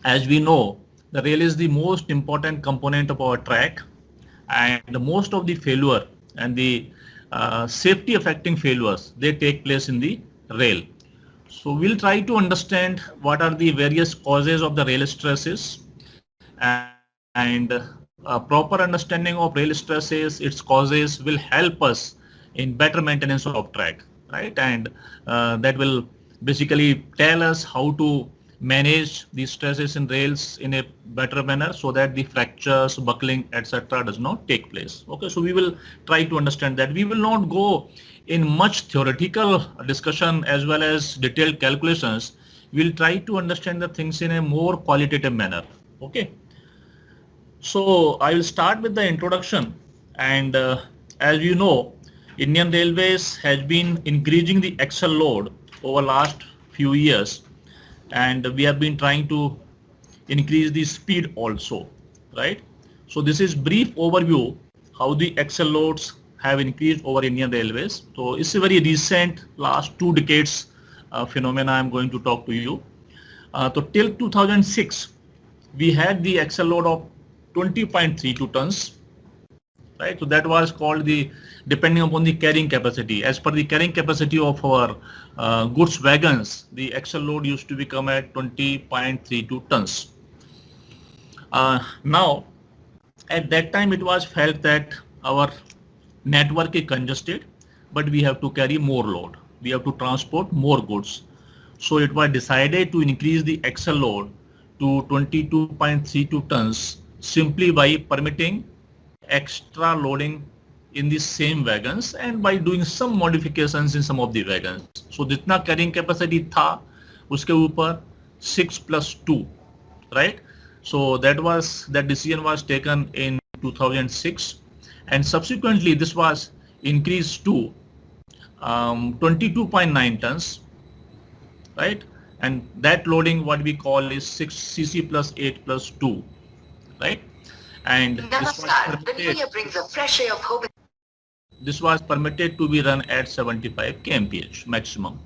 As we know, the rail is the most important component of our track, and most of the failure and the safety affecting failures, they take place in the rail. So we'll try to understand what are the various causes of the rail stresses, and proper understanding of rail stresses, its causes will help us in better maintenance of track, right? And that will basically tell us how to manage the stresses in rails in a better manner so that the fractures, buckling, etc. does not take place. Okay, so we will try to understand that. We will not go in much theoretical discussion as well as detailed calculations. We'll try to understand the things in a more qualitative manner. Okay. So I will start with the introduction, and as you know, Indian Railways has been increasing the axle load over last few years, and we have been trying to increase the speed also, right? So this is brief overview how the axle loads have increased over Indian Railways. So it's a very recent last 2 decades phenomena I'm going to talk to you. So till 2006, we had the axle load of 20.32 tons, right? So that was called the, depending upon the carrying capacity. As per the carrying capacity of our goods wagons, the axle load used to become at 20.32 tons. Now, at that time, it was felt that our network is congested, but we have to carry more load. We have to transport more goods. So it was decided to increase the axle load to 22.32 tons simply by permitting extra loading in the same wagons and by doing some modifications in some of the wagons. So जितना carrying capacity था उसके ऊपर 6 plus 2, right? So that decision was taken in 2006, and subsequently this was increased to 22.9 tons, right? And that loading, what we call is 6 cc plus 8 plus 2, right? And this was permitted to be run at 75 kmph maximum.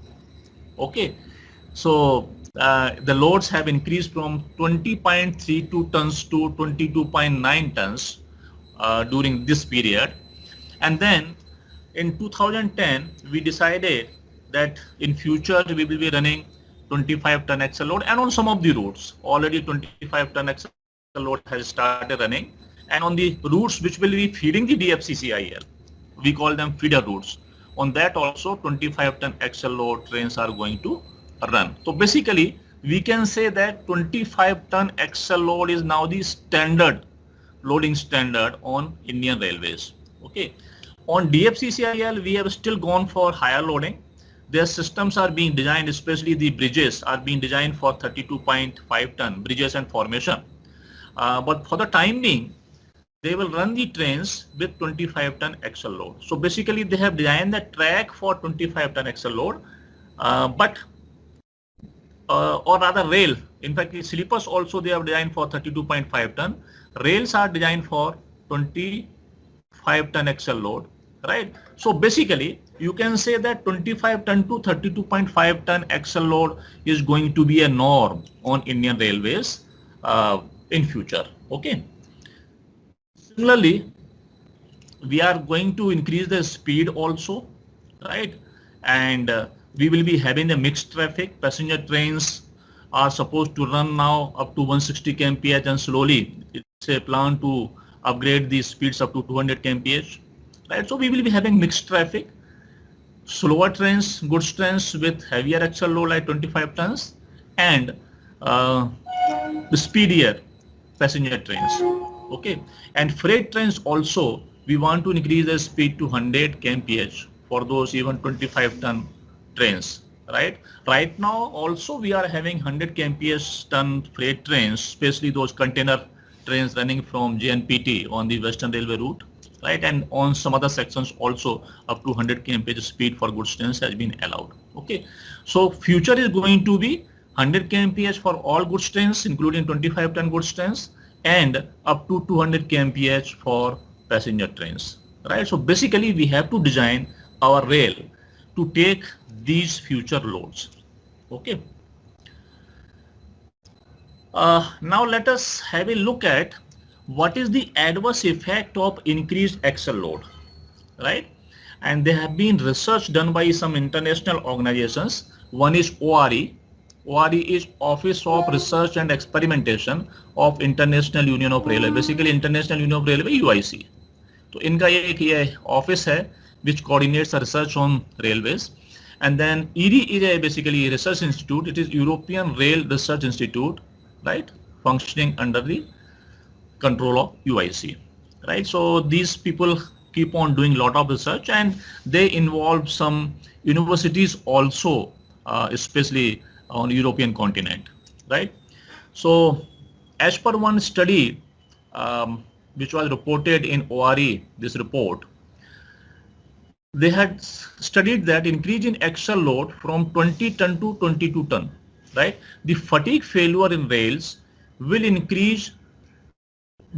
Okay, so the loads have increased from 20.32 tons to 22.9 tons during this period. And then in 2010, we decided that in future we will be running 25 ton axle load, and on some of the routes already 25 ton axle load has started running, and on the routes which will be feeding the DFCCIL, we call them feeder routes, on that also 25 ton axle load trains are going to run. So basically we can say that 25 ton axle load is now the standard loading standard on Indian Railways. Okay, on DFCCIL we have still gone for higher loading. Their systems are being designed, especially the bridges are being designed for 32.5 ton bridges and formation. But for the time being, they will run the trains with 25 ton axle load. So basically they have designed the track for 25 ton axle load, or rather rail. In fact, the sleepers also they have designed for 32.5 ton. Rails are designed for 25 ton axle load, right? So basically you can say that 25 ton to 32.5 ton axle load is going to be a norm on Indian Railways in future. Okay. Similarly, we are going to increase the speed also, right? And we will be having the mixed traffic. Passenger trains are supposed to run now up to 160 kmph, and slowly it's a plan to upgrade the speeds up to 200 kmph, right? So we will be having mixed traffic, slower trains, goods trains with heavier axle load like 25 tons, and the speedier passenger trains. Okay, and freight trains also we want to increase the speed to 100 kmph for those even 25 ton trains, right? Right now also we are having 100 kmph ton freight trains, especially those container trains running from JNPT on the Western Railway route, right? And on some other sections also up to 100 kmph speed for goods trains has been allowed. Okay, so future is going to be 100 kmph for all goods trains including 25 ton goods trains, and up to 200 kmph for passenger trains, right? So basically we have to design our rail to take these future loads. Okay. Now let us have a look at what is the adverse effect of increased axial load, right? And there have been research done by some international organizations. One is ORE. ORE is Office of Research and Experimentation of International Union of Railway, basically International Union of Railway UIC. तो इनका ये office है which coordinates the research on railways. And then ERI is a basically a research institute. It is European Rail Research Institute, right, functioning under the control of UIC, right? So these people keep on doing a lot of research, and they involve some universities also, especially on European continent, right? So as per one study which was reported in ORE, this report, they had studied that increase in axial load from 20 ton to 22 ton, right? The fatigue failure in rails will increase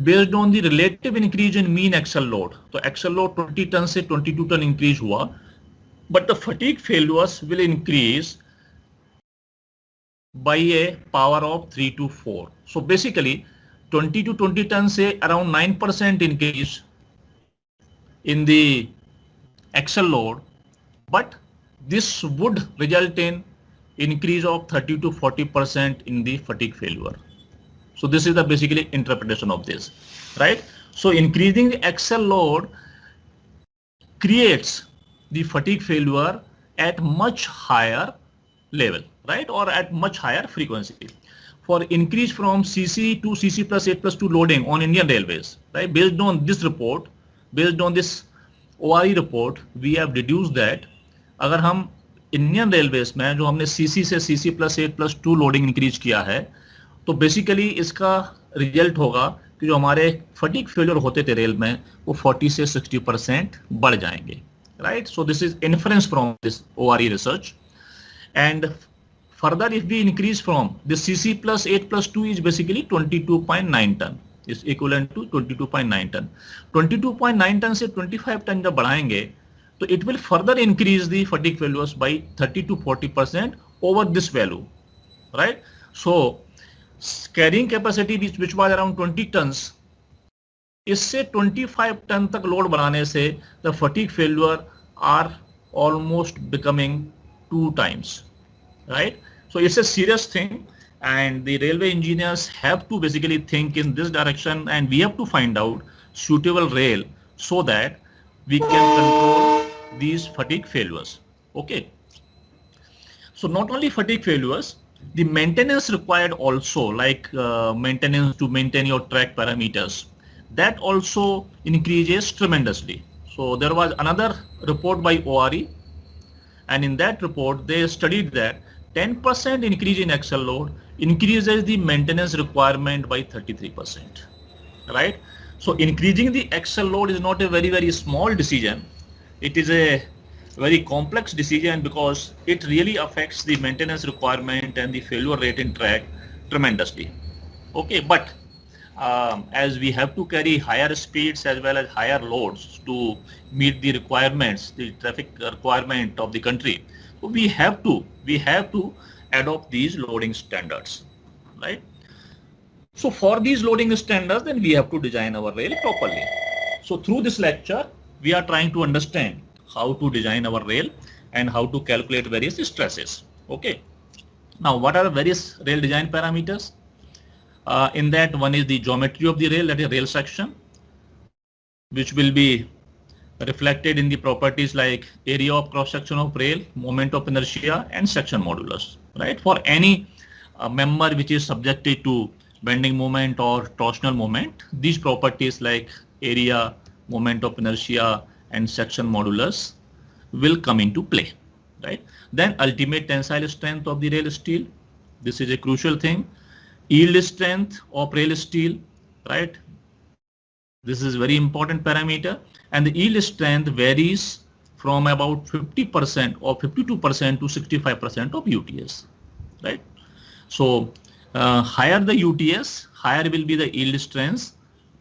based on the relative increase in mean axial load. So axial load 20 ton से 22 ton increase हुआ, but the fatigue failures will increase by a power of 3 to 4. So basically 20 to 20 ton से around 9% increase in the axial load, but this would result in increase of 30 to 40% in the fatigue failure. So this is the basically interpretation of this, right? So increasing the axial load creates the fatigue failure at much higher level, right, or at much higher frequency. For increase from CC to CC plus 8+2 loading on Indian Railways, right, based on this report, based on this ORE report, we have deduced that अगर हम Indian Railways में जो हमने CC से CC plus 8+2 loading increase किया है, तो basically इसका रिजल्ट होगा कि जो हमारे फटीग फेलियर होते थे रेल में वो 40 से 60% बढ़ जाएंगे, right? So this is inference from this ORE research. And further, if we increase from the CC plus 8+2 is basically 22.9 ton, is equivalent to 22.9 ton. 22.9 ton से 25 ton जब बढ़ाएंगे तो it will further increase the fatigue failures by 30 to 40% over this value, right? So carrying capacity which was around 20 tons, इससे 25 ton तक load बढ़ाने से the fatigue failure are almost becoming 2 times, right? So it's a serious thing, and the railway engineers have to basically think in this direction, and we have to find out suitable rail so that we can control these fatigue failures. Okay. So not only fatigue failures, the maintenance required also, like maintenance to maintain your track parameters, that also increases tremendously. So there was another report by ORE, and in that report they studied that 10% increase in axial load increases the maintenance requirement by 33%, right? So increasing the axial load is not a very small decision. It is a very complex decision because it really affects the maintenance requirement and the failure rate in track tremendously. Okay, but as we have to carry higher speeds as well as higher loads to meet the requirements, the traffic requirement of the country, so we have to adopt these loading standards, right? So for these loading standards, then we have to design our rail properly. So through this lecture, we are trying to understand how to design our rail and how to calculate various stresses. Okay. Now, what are the various rail design parameters? In that, one is the geometry of the rail, that is rail section, which will be reflected in the properties like area of cross section of rail, moment of inertia, and section modulus, right? For any member which is subjected to bending moment or torsional moment, these properties like area, moment of inertia, and section modulus will come into play, right? Then ultimate tensile strength of the rail steel. This is a crucial thing. Yield strength of rail steel, right? This is very important parameter, and the yield strength varies from about 50% or 52% to 65% of UTS, right? So higher the UTS, higher will be the yield strength,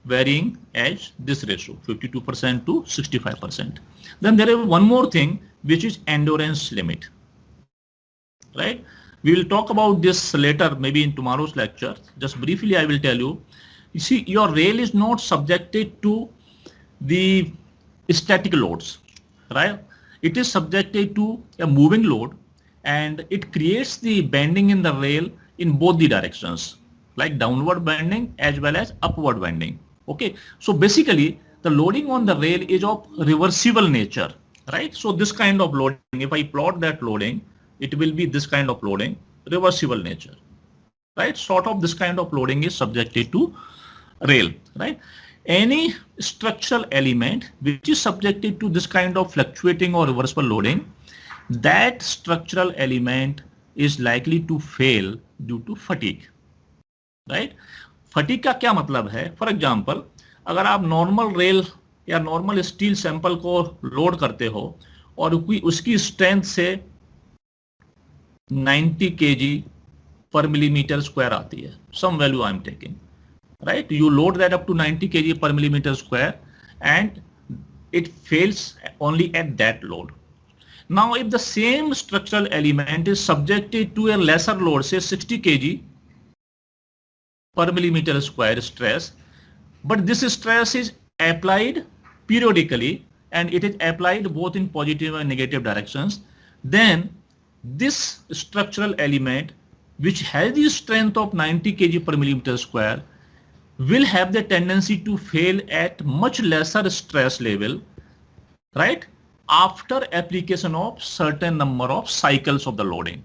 varying as this ratio, 52% to 65%. Then there is one more thing, which is endurance limit, right? We will talk about this later, maybe in tomorrow's lecture. Just briefly, I will tell you. You see, your rail is not subjected to the static loads, right? It is subjected to a moving load, and it creates the bending in the rail in both the directions, like downward bending as well as upward bending. Okay, so basically the loading on the rail is of reversible nature, right? So this kind of loading, if I plot that loading, it will be this kind of loading, reversible nature, right? Sort of this kind of loading is subjected to rail, right? Any structural element which is subjected to this kind of fluctuating or reversible loading, that structural element is likely to fail due to fatigue, right? Fatigue का क्या मतलब है? For example, अगर आप normal rail या normal steel sample को load करते हो और उसकी स्ट्रेंथ से 90 kg per millimeter square आती है, some value I am taking, right? You load that up to 90 kg per millimeter square and it fails only at that load. Now, if the same structural element is subjected to a lesser load, say 60 kg per millimeter square stress, but this stress is applied periodically and it is applied both in positive and negative directions, then this structural element which has the strength of 90 kg per millimeter square will have the tendency to fail at much lesser stress level, right, after application of certain number of cycles of the loading.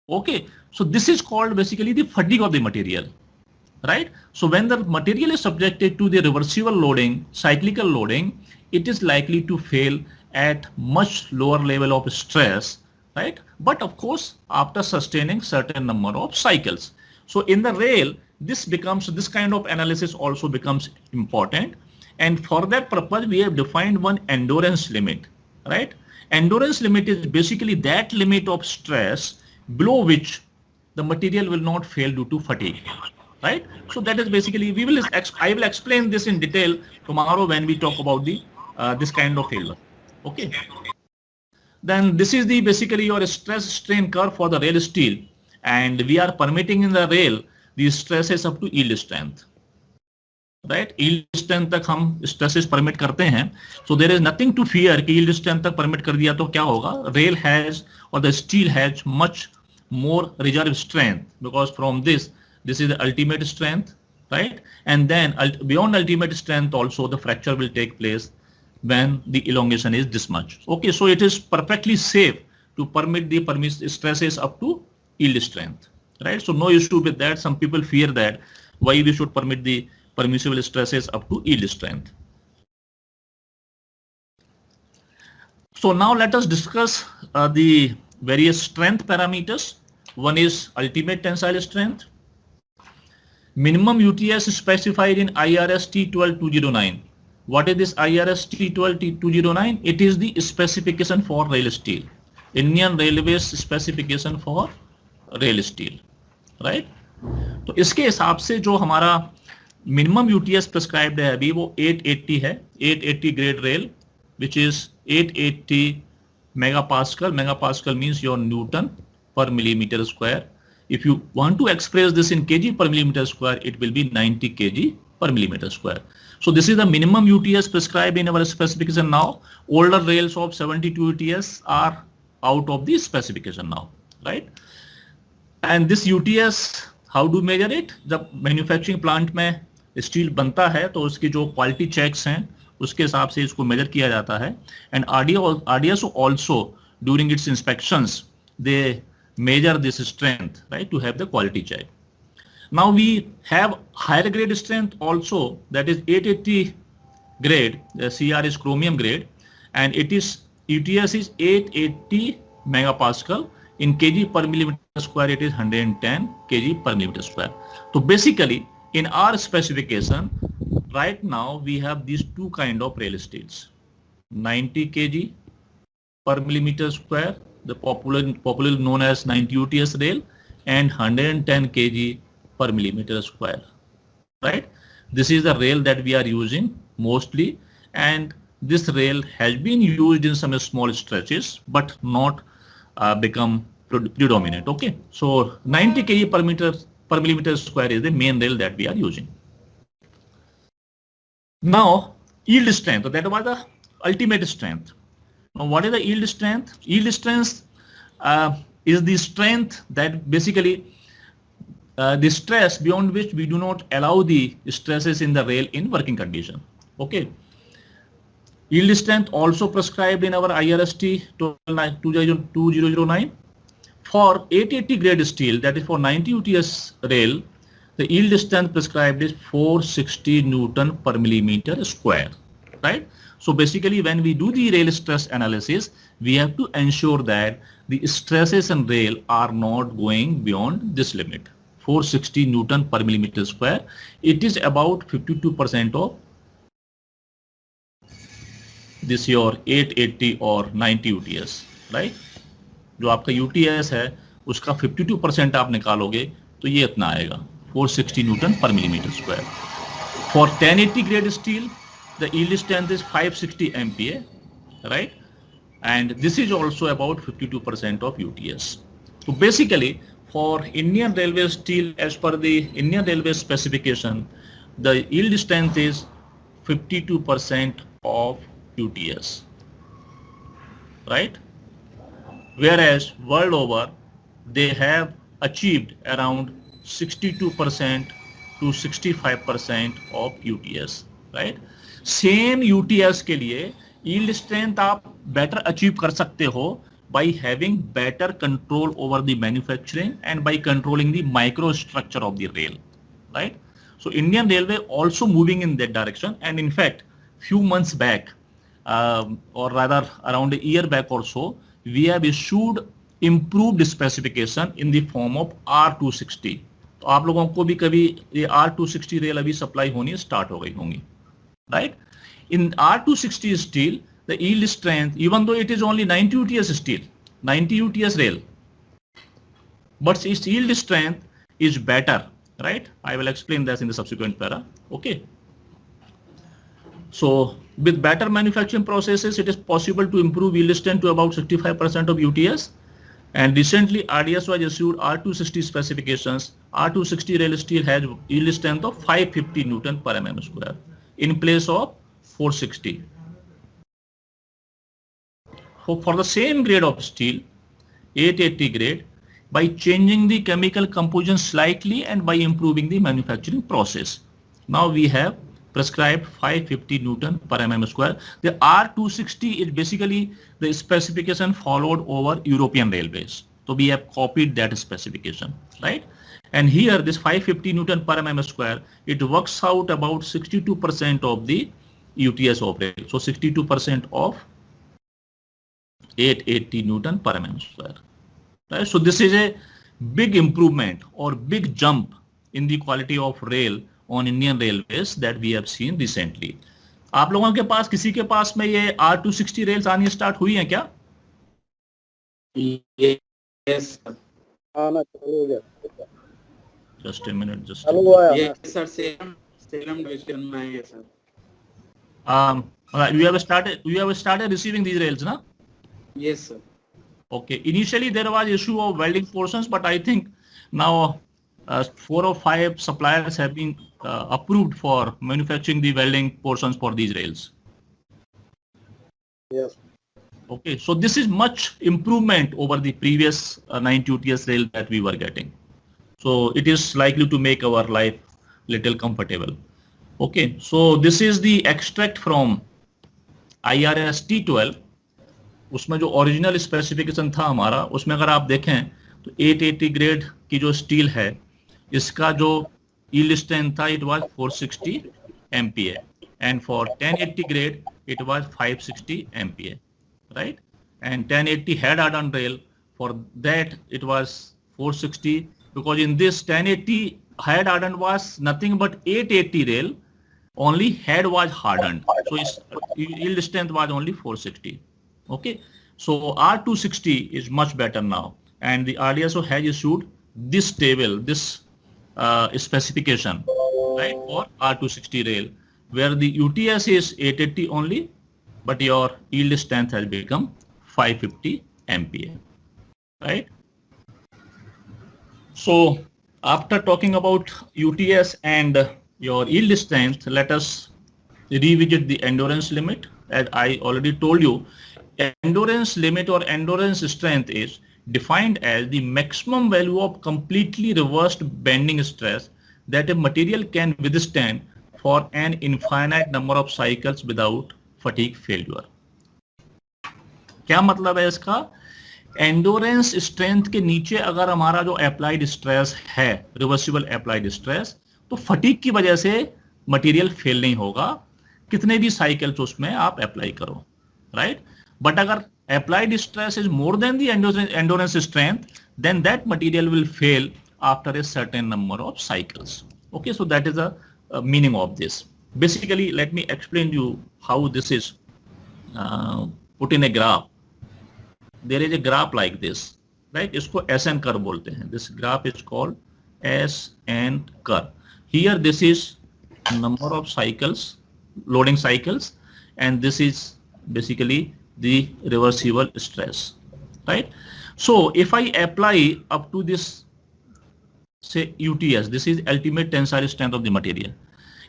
Okay, so this is called basically the fatigue of the material, right? So when the material is subjected to the reversible loading, cyclical loading, it is likely to fail at much lower level of stress, right? But of course, after sustaining certain number of cycles. So in the rail, this kind of analysis also becomes important. And for that purpose, we have defined one endurance limit, right? Endurance limit is basically that limit of stress below which the material will not fail due to fatigue, right? So that is basically, I will explain this in detail tomorrow when we talk about the this kind of failure. Okay. Then this is the basically your stress strain curve for the rail steel, and we are permitting in the rail the stresses up to yield strength, right? Yield strength तक हम stresses permit करते हैं, so there is nothing to fear कि yield strength तक permit कर दिया तो क्या होगा? Rail has or the steel has much more reserve strength, because from this is the ultimate strength, right? And then beyond ultimate strength also the fracture will take place when the elongation is this much. Okay, so it is perfectly safe to permit the stresses up to yield strength, right? So no issue with that. Some people fear that why we should permit the permissible stresses up to yield strength. So now let us discuss the various strength parameters. One is ultimate tensile strength. Minimum UTS specified in IRS T12209. What is this IRS T12209? It is the specification for rail steel. Indian Railways specification for rail steel, right? तो इसके हिसाब से जो हमारा minimum UTS prescribed है अभी वो 880 है, 880 grade rail, which is 880 megapascal. Megapascal means your Newton per millimeter square. If you want to express this in kg per millimeter square, it will be 90 kg per millimeter square. So this is the minimum UTS prescribed in our specification now. Older rails of 72 UTS are out of the specification now, right? And this UTS, how do measure it? जब manufacturing plant में steel बनता है तो उसकी जो quality checks हैं उसके हिसाब से इसको मेजर किया जाता है. And RDS also during its inspections they measure this strength, right, to have the quality check. Now we have higher grade strength also, that is 880 grade. The CR is chromium grade, and it is UTS is 880 megapascal. In kg per millimeter square, it is 110 kg per millimeter square. So basically, in our specification, right now we have these two kind of rail steels: 90 kg per millimeter square, the popularly known as 90 UTS rail, and 110 kg per millimeter square, right? This is the rail that we are using mostly, and this rail has been used in some small stretches but not become predominant. Okay, so 90 kg per millimeter square is the main rail that we are using. Now yield strength, that was the ultimate strength. Now what is the yield strength? Yield strength is the strength that basically the stress beyond which we do not allow the stresses in the rail in working condition. Okay. Yield strength also prescribed in our IRST 2009. For 880 grade steel, that is for 90 UTS rail, the yield strength prescribed is 460 Newton per millimeter square, right? So basically when we do the rail stress analysis, we have to ensure that the stresses in rail are not going beyond this limit, 460 Newton per millimeter square. It is about 52% of this your 880 or 90 UTS, right? जो आपका UTS है उसका 52% आप निकालोगे तो ये इतना आएगा 460 न्यूटन पर millimetre square. For 1080 grade steel, the yield strength is 560 MPa, right? And this is also about 52% of UTS. So basically, for Indian Railway steel, as per the Indian Railway specification, the yield strength is 52% of UTS, right? Whereas world over, they have achieved around 62% to 65% of UTS, right? Same UTS के लिए yield strength आप better achieve कर सकते हो by having better control over the manufacturing and by controlling the microstructure of the rail, right? So Indian Railway also moving in that direction, and in fact, few months back, or rather around a year back or so, we have issued improved specification in the form of R260. तो आप लोगों को भी कभी ये R260 rail अभी supply होनी start हो गई होंगी, right? In R260 steel, the yield strength, even though it is only 90 UTS steel, 90 UTS rail, but its yield strength is better, right? I will explain this in the subsequent para. Okay. So with better manufacturing processes, it is possible to improve yield strength to about 65% of UTS. And recently RDS was issued R260 specifications. R260 rail steel has yield strength of 550 Newton per mm square in place of 460. For the same grade of steel, 880 grade, by changing the chemical composition slightly and by improving the manufacturing process, now we have prescribed 550 Newton per mm square. The R260 is basically the specification followed over European railways. So we have copied that specification, right? And here this 550 Newton per mm square, it works out about 62% of the UTS of rail. So 62% of 880 Newton per mm square, right? So this is a big improvement or big jump in the quality of rail on Indian Railways that we have seen recently. आप लोगों के पास किसी के पास में ये R260 rails आनी start हुई हैं क्या? Yes. आना चालू हो गया. Just a minute. Just. चालू हुआ है. Yes, sir. Salem division में है sir. You have started receiving these rails, na? Yes, sir. Okay. Initially there was issue of welding portions, but I think now 4 or 5 suppliers have been approved for manufacturing the welding portions for these rails. Yes. Okay, so this is much improvement over the previous 90 UTS rail that we were getting. So it is likely to make our life little comfortable. Okay, so this is the extract from IRS T12. उसमें जो original specification था हमारा, उसमें अगर आप देखें तो 880 grade की जो स्टील है, इसका जो yield strength था, it was 460 MPa, and for 1080 grade it was 560 MPa, right? And 1080 head hardened rail, for that it was 460, because in this 1080 head hardened was nothing but 880 rail, only head was hardened, so its yield strength was only 460. Okay, so R260 is much better now, and the RDSO has issued this table, this specification, right, for R260 rail, where the UTS is 880 only, but your yield strength has become 550 MPa, right? So after talking about UTS and your yield strength, let us revisit the endurance limit. As I already told you, endurance limit or endurance strength is defined as the maximum value of completely reversed bending stress that a material can withstand for an infinite number of cycles without fatigue failure. क्या मतलब है इसका? Endurance strength के नीचे अगर हमारा जो applied stress है, रिवर्सिबल अप्लाइड स्ट्रेस, तो फटीग की वजह से मटेरियल फेल नहीं होगा, कितने भी साइकिल्स उसमें आप अप्लाई करो, राइट? बट अगर applied stress is more than the endurance strength, then that material will fail after a certain number of cycles. Okay, so that is the meaning of this. Basically, let me explain you how this is put in a graph. There is a graph like this, right? इसको SN curve बोलते हैं. This graph is called SN curve. Here this is number of cycles, loading cycles, and this is basically the reversible stress, right? So if I apply up to this, say UTS, this is ultimate tensile strength of the material.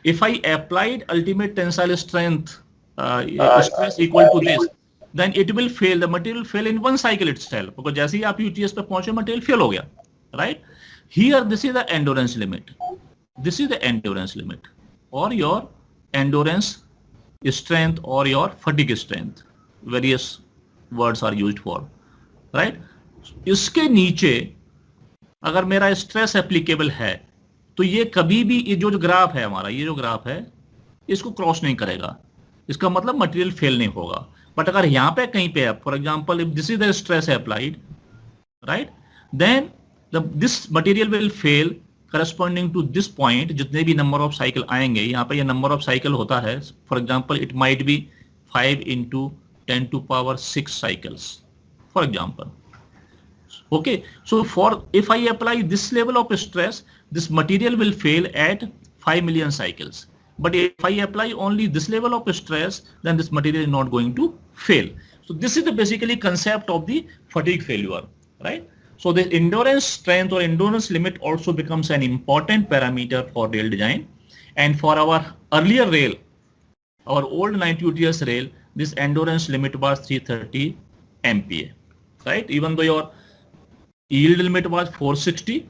If I applied ultimate tensile strength stress equal to this, then it will fail, the material fail in one cycle itself, because जैसे ही आप UTS पे पहुंचे material fail हो गया, right? Here this is the endurance limit. This is the endurance limit, or your endurance strength, or your fatigue strength. Various words are used for, right? इसके नीचे अगर मेरा स्ट्रेस एप्लीकेबल है तो ये कभी भी, ये जो ग्राफ है हमारा, ये जो ग्राफ है इसको क्रॉस नहीं करेगा, इसका मतलब मटेरियल फेल नहीं होगा. बट अगर यहाँ पे कहीं पे, for example if this is the stress applied, right, then this material will fail corresponding to this point. जितने भी नंबर ऑफ साइकिल आएंगे, यहाँ पे ये नंबर ऑफ साइकिल होता है, for example it might be 5 into 10 to power 6 cycles, for example. Okay, so for if I apply this level of stress, this material will fail at 5 million cycles. But if I apply only this level of stress, then this material is not going to fail. So this is the basically concept of the fatigue failure, right? So the endurance strength or endurance limit also becomes an important parameter for rail design. And for our earlier rail, our old 90 UTS rail, this endurance limit was 330 MPa, right? Even though your yield limit was 460,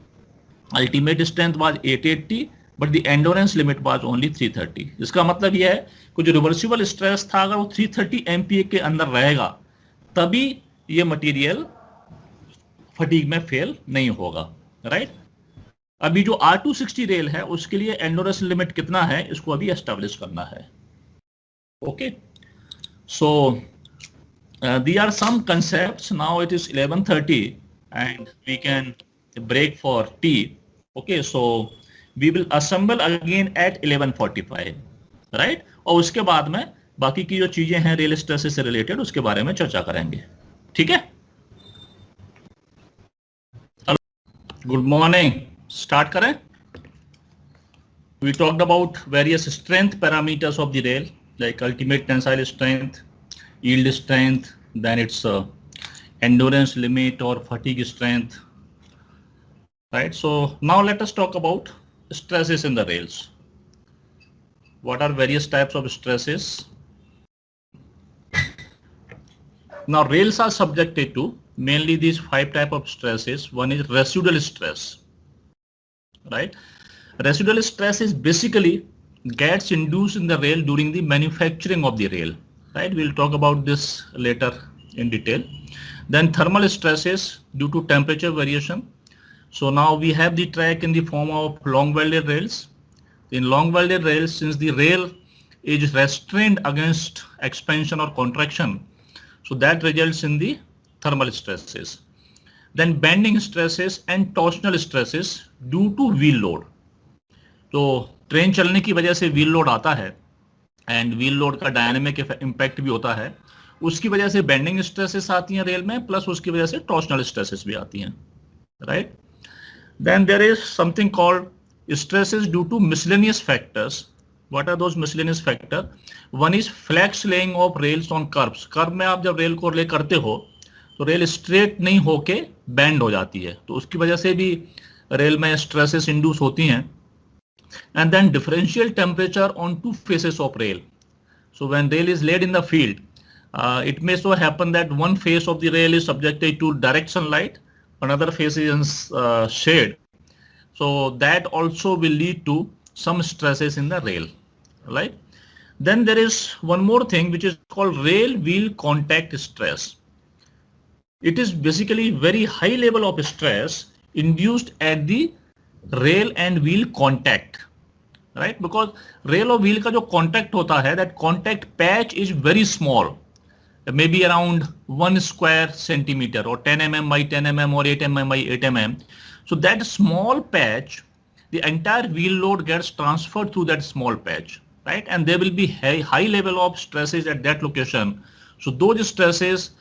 ultimate strength was 880, but the endurance limit was only 330. इसका मतलब यह है कि जो reversible stress था, अगर वो 330 MPa के अंदर रहेगा, तभी ये मटेरियल फटीग में फेल नहीं होगा, राइट? अभी जो R260 रेल है उसके लिए एंडोरेंस लिमिट कितना है, इसको अभी एस्टेब्लिश करना है. Okay, so there are some concepts. Now it is 11:30 and we can break for tea. Okay, so we will assemble again at 11:45, right? और उसके बाद में बाकी की जो चीजें हैं रेल स्ट्रेसेस से रिलेटेड, उसके बारे में चर्चा करेंगे. ठीक है? Good morning. स्टार्ट करें. We talked about various strength parameters of the rail, like ultimate tensile strength, yield strength, then its endurance limit or fatigue strength, right? So now let us talk about stresses in the rails. What are various types of stresses? Now rails are subjected to mainly these 5 types of stresses. One is residual stress, right? Residual stress is basically gets induced in the rail during the manufacturing of the rail, right? We'll talk about this later in detail. Then thermal stresses due to temperature variation. So now we have the track in the form of long welded rails. In long welded rails, since the rail is restrained against expansion or contraction, so that results in the thermal stresses. Then bending stresses and torsional stresses due to wheel load. तो train चलने की वजह से wheel load आता है, and wheel load का dynamic impact भी होता है, उसकी वजह से बेंडिंग स्ट्रेसेस आती हैं रेल में, प्लस उसकी वजह से टॉर्शनल स्ट्रेसेस भी आती हैं, right? Then there is something called stresses due to miscellaneous factors. What are those miscellaneous factor? One is flex laying of rails on curves. Curve में आप जब रेल को ले करते हो तो रेल स्ट्रेट नहीं होके बैंड हो जाती है, तो उसकी वजह से भी रेल में स्ट्रेसेस इंड्यूस होती हैं, and then differential temperature on two faces of rail. So when rail is laid in the field, it may so happen that one face of the rail is subjected to direct sunlight, another face is in shade. So that also will lead to some stresses in the rail, right? Then there is one more thing which is called rail wheel contact stress. It is basically very high level of stress induced at the rail and wheel contact, right? Because rail और wheel का जो contact होता है, that contact patch is very small, maybe around 1 square centimeter or 10 mm by 10 mm or 8 mm by 8 mm. So that small patch, the entire wheel load gets transferred through that small patch, right? And there will be high level of stresses at that location. So those stresses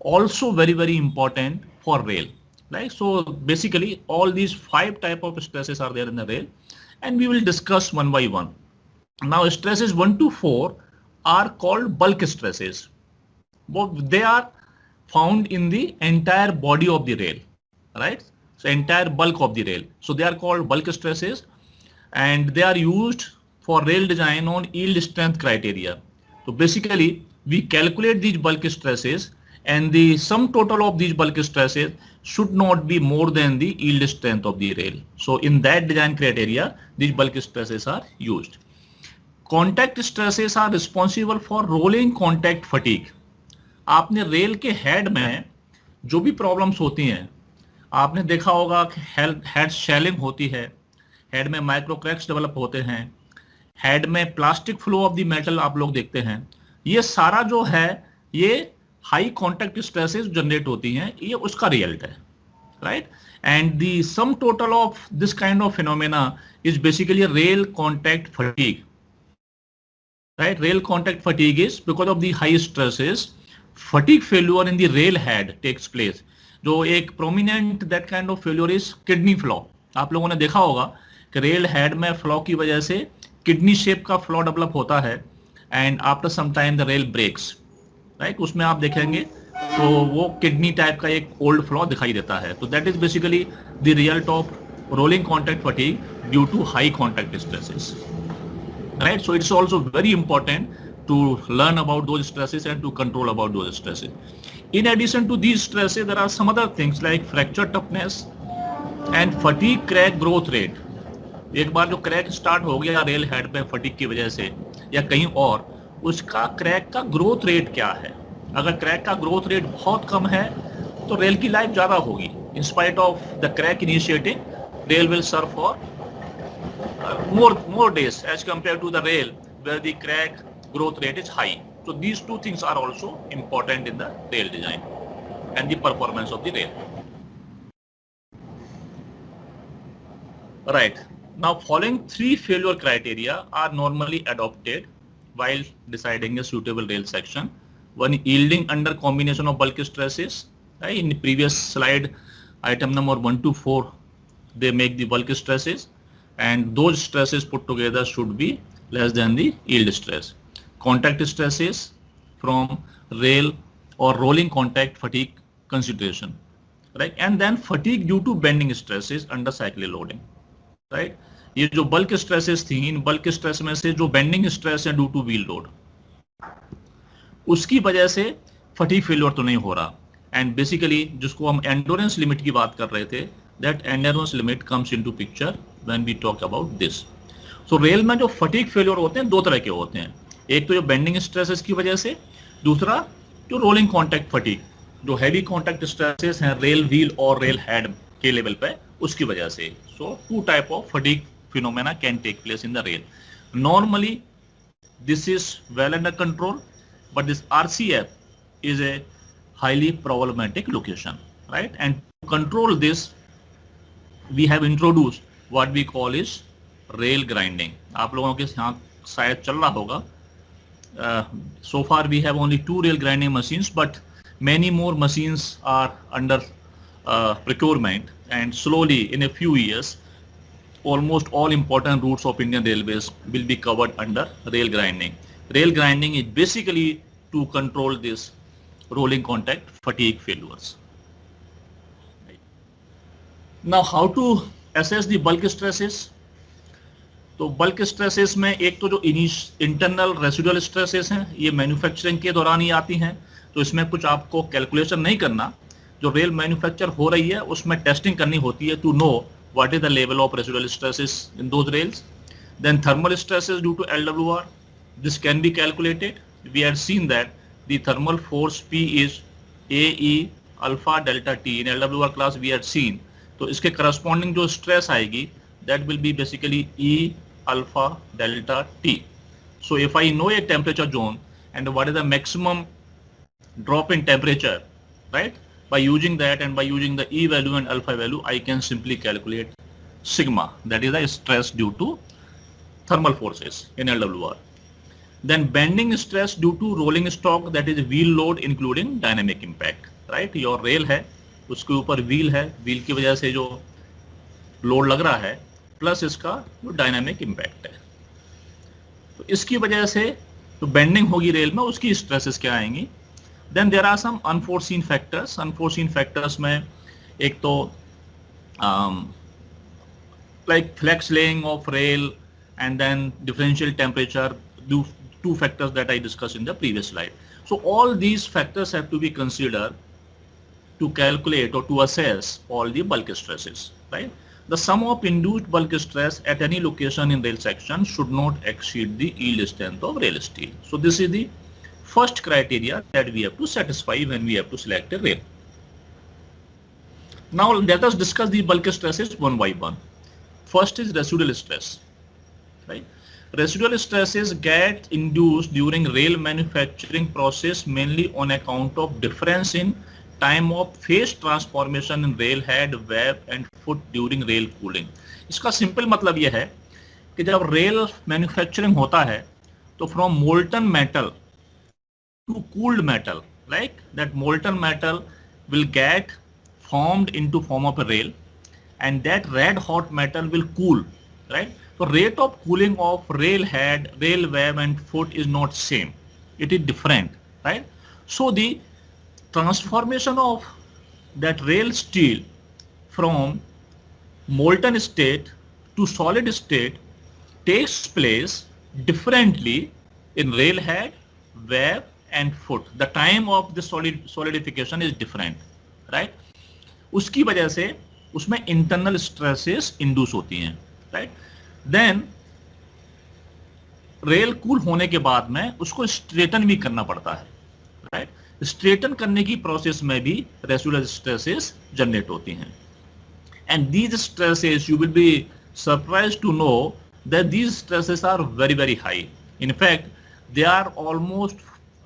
also very, very important for rail, right? So basically all these 5 type of stresses are there in the rail, and we will discuss one by one. Now stresses 1 to 4 are called bulk stresses. They are found in the entire body of the rail, right? So entire bulk of the rail. So they are called bulk stresses, and they are used for rail design on yield strength criteria. So basically we calculate these bulk stresses, and the sum total of these bulk stresses should not be more than the yield strength of the rail. So in that design criteria, these bulk stresses are used. Contact stresses are responsible for rolling contact fatigue. आपने rail के head में जो भी problems होती हैं, आपने देखा होगा कि हेड शेलिंग होती है, हेड में माइक्रो क्रैक्स डेवलप होते हैं, हेड में plastic flow of the metal आप लोग देखते हैं. ये सारा जो है ये हाई कॉन्टैक्ट स्ट्रेसेस जनरेट होती हैं, ये उसका रिजल्ट है, right? And the sum total of this kind of phenomena is basically rail contact fatigue, right? Rail contact fatigue is because of the high stresses, fatigue failure in the rail head takes place. जो एक prominent that kind of failure is kidney flaw. आप लोगों ने देखा होगा कि rail head में flaw की वजह से किडनी शेप का फ्लॉ डेवलप होता है, and after some time the rail breaks, right? उसमें आप देखेंगे तो वो किडनी टाइप का एक ओल्ड फ्लॉ दिखाई देता है. तो that is basically the result of rolling contact fatigue due to high contact stresses, right? So it's also very important to learn about those stresses and to control about those stresses. In addition to these stresses, there are some other things like fracture toughness and fatigue crack growth rate. एक बार जो crack start हो गया rail head पे fatigue की वजह से या कहीं और, उसका क्रैक का ग्रोथ रेट क्या है? अगर क्रैक का ग्रोथ रेट बहुत कम है तो रेल की लाइफ ज्यादा होगी. In spite of the crack initiating, rail will serve for more days as compared to the rail where the crack growth rate is high. So these two things are also important in the rail design and the performance of the rail. Right. Now following 3 failure criteria are normally adopted while deciding a suitable rail section. One, yielding under combination of bulk stresses. Right? In the previous slide, item number 1 to 4, they make the bulk stresses, and those stresses put together should be less than the yield stress. Contact stresses from rail or rolling contact fatigue consideration, right? And then fatigue due to bending stresses under cyclic loading, right? ये जो bulk stresses थी, इन bulk stress में से जो bending stress है due to wheel load, उसकी वजह से fatigue failure तो नहीं हो रहा. And basically जिसको हम endurance limit की बात कर रहे थे, that endurance limit comes into picture when we talk about this. So rail में जो fatigue failure होते हैं 2 तरह के होते हैं. एक तो जो बेंडिंग स्ट्रेसेस की वजह से, दूसरा जो रोलिंग कॉन्टैक्ट फटीग, जो हैवी कॉन्टैक्ट स्ट्रेसेस हैं रेल व्हील और रेल हेड के लेवल पे, उसकी वजह से. So 2 type of fatigue phenomena can take place in the rail. Normally this is well under control, but this RCF is a highly problematic location, right? And to control this we have introduced what we call is rail grinding. आप लोगों के यहाँ शायद चल रहा होगा. So far we have only 2 rail grinding machines, but many more machines are under procurement, and slowly in a few years almost all important routes of Indian Railways will be covered under rail grinding. Rail grinding is basically to control this rolling contact fatigue failures. Right. Now how to assess the bulk stresses. तो bulk stresses में एक तो जो internal residual stresses हैं, ये manufacturing के दौरान ही आती हैं, तो इसमें कुछ आपको कैलकुलेशन नहीं करना. जो रेल मैन्युफैक्चर हो रही है उसमें टेस्टिंग करनी होती है to know what is the level of residual stresses in those rails. Then thermal stresses due to LWR, this can be calculated. We had seen that the thermal force P is AE alpha delta T in LWR class we had seen. तो इसके corresponding जो stress आएगी that will be basically E alpha delta T. So if I know a temperature zone and what is the maximum drop in temperature, right, by using that and by using the E value and alpha value, I can simply calculate sigma, that is the stress due to thermal forces in LWR. Then bending stress due to rolling stock, that is wheel load including dynamic impact, right. Your rail है, उसके ऊपर wheel है, wheel की वजह से जो load लग रहा है प्लस इसका जो डायनामिक इम्पैक्ट है, तो इसकी वजह से जो बेंडिंग होगी रेल में उसकी स्ट्रेसेस क्या आएंगी. Then there are some unforeseen factors. Unforeseen factors में एक तो like flex laying of rail and then differential temperature, two factors that I discussed in the previous slide. So all these factors have to be considered to calculate or to assess all the bulk stresses, right. The sum of induced bulk stress at any location in rail section should not exceed the yield strength of rail steel. So this is the first criteria that we have to satisfy when we have to select a rail. Now let us discuss the bulk stresses one by one. First is residual stress, right. Residual stresses get induced during rail manufacturing process mainly on account of difference in time of phase transformation in rail head, web and foot during rail cooling. इसका simple मतलब यह है कि जब rail manufacturing होता है तो from molten metal to cooled metal, like that molten metal will get formed into form of a rail and that red hot metal will cool, right. तो rate of cooling of rail head, rail web and foot is not same, it is different, right. So the transformation of that rail steel from molten state to solid state takes place differently in rail head, web and foot. The time of the solidification is different, right. उसकी वजह से उसमें internal stresses induce होती हैं, right. Then rail cool होने के बाद में उसको स्ट्रेटन भी करना पड़ता है, right. स्ट्रेटन करने की प्रोसेस में भी रेसिडुअल स्ट्रेसेस जनरेट होती हैं. And these stresses you will be surprised to know that these stresses are very very high. In fact they are almost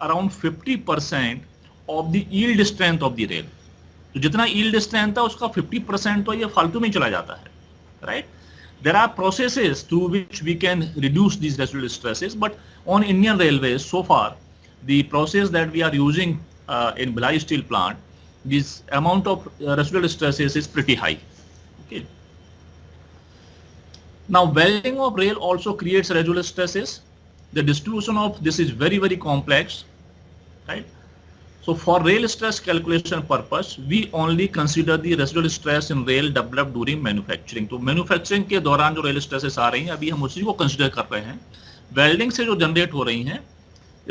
around 50% of the yield strength of the rail. तो जितना yield strength है उसका 50% तो ये फालतू में चला जाता है, right. There are processes through which we can reduce these residual stresses, but on Indian Railways so far the process that we are using in Bhilai steel plant, this amount of residual stresses is pretty high. Okay. Now welding of rail also creates residual stresses. The distribution of this is very very complex, right. So for rail stress calculation purpose, we only consider the residual stress in rail developed during manufacturing. तो manufacturing के दौरान जो rail stresses आ रही हैं अभी हम उसी को consider कर रहे हैं. welding से जो generate हो रही हैं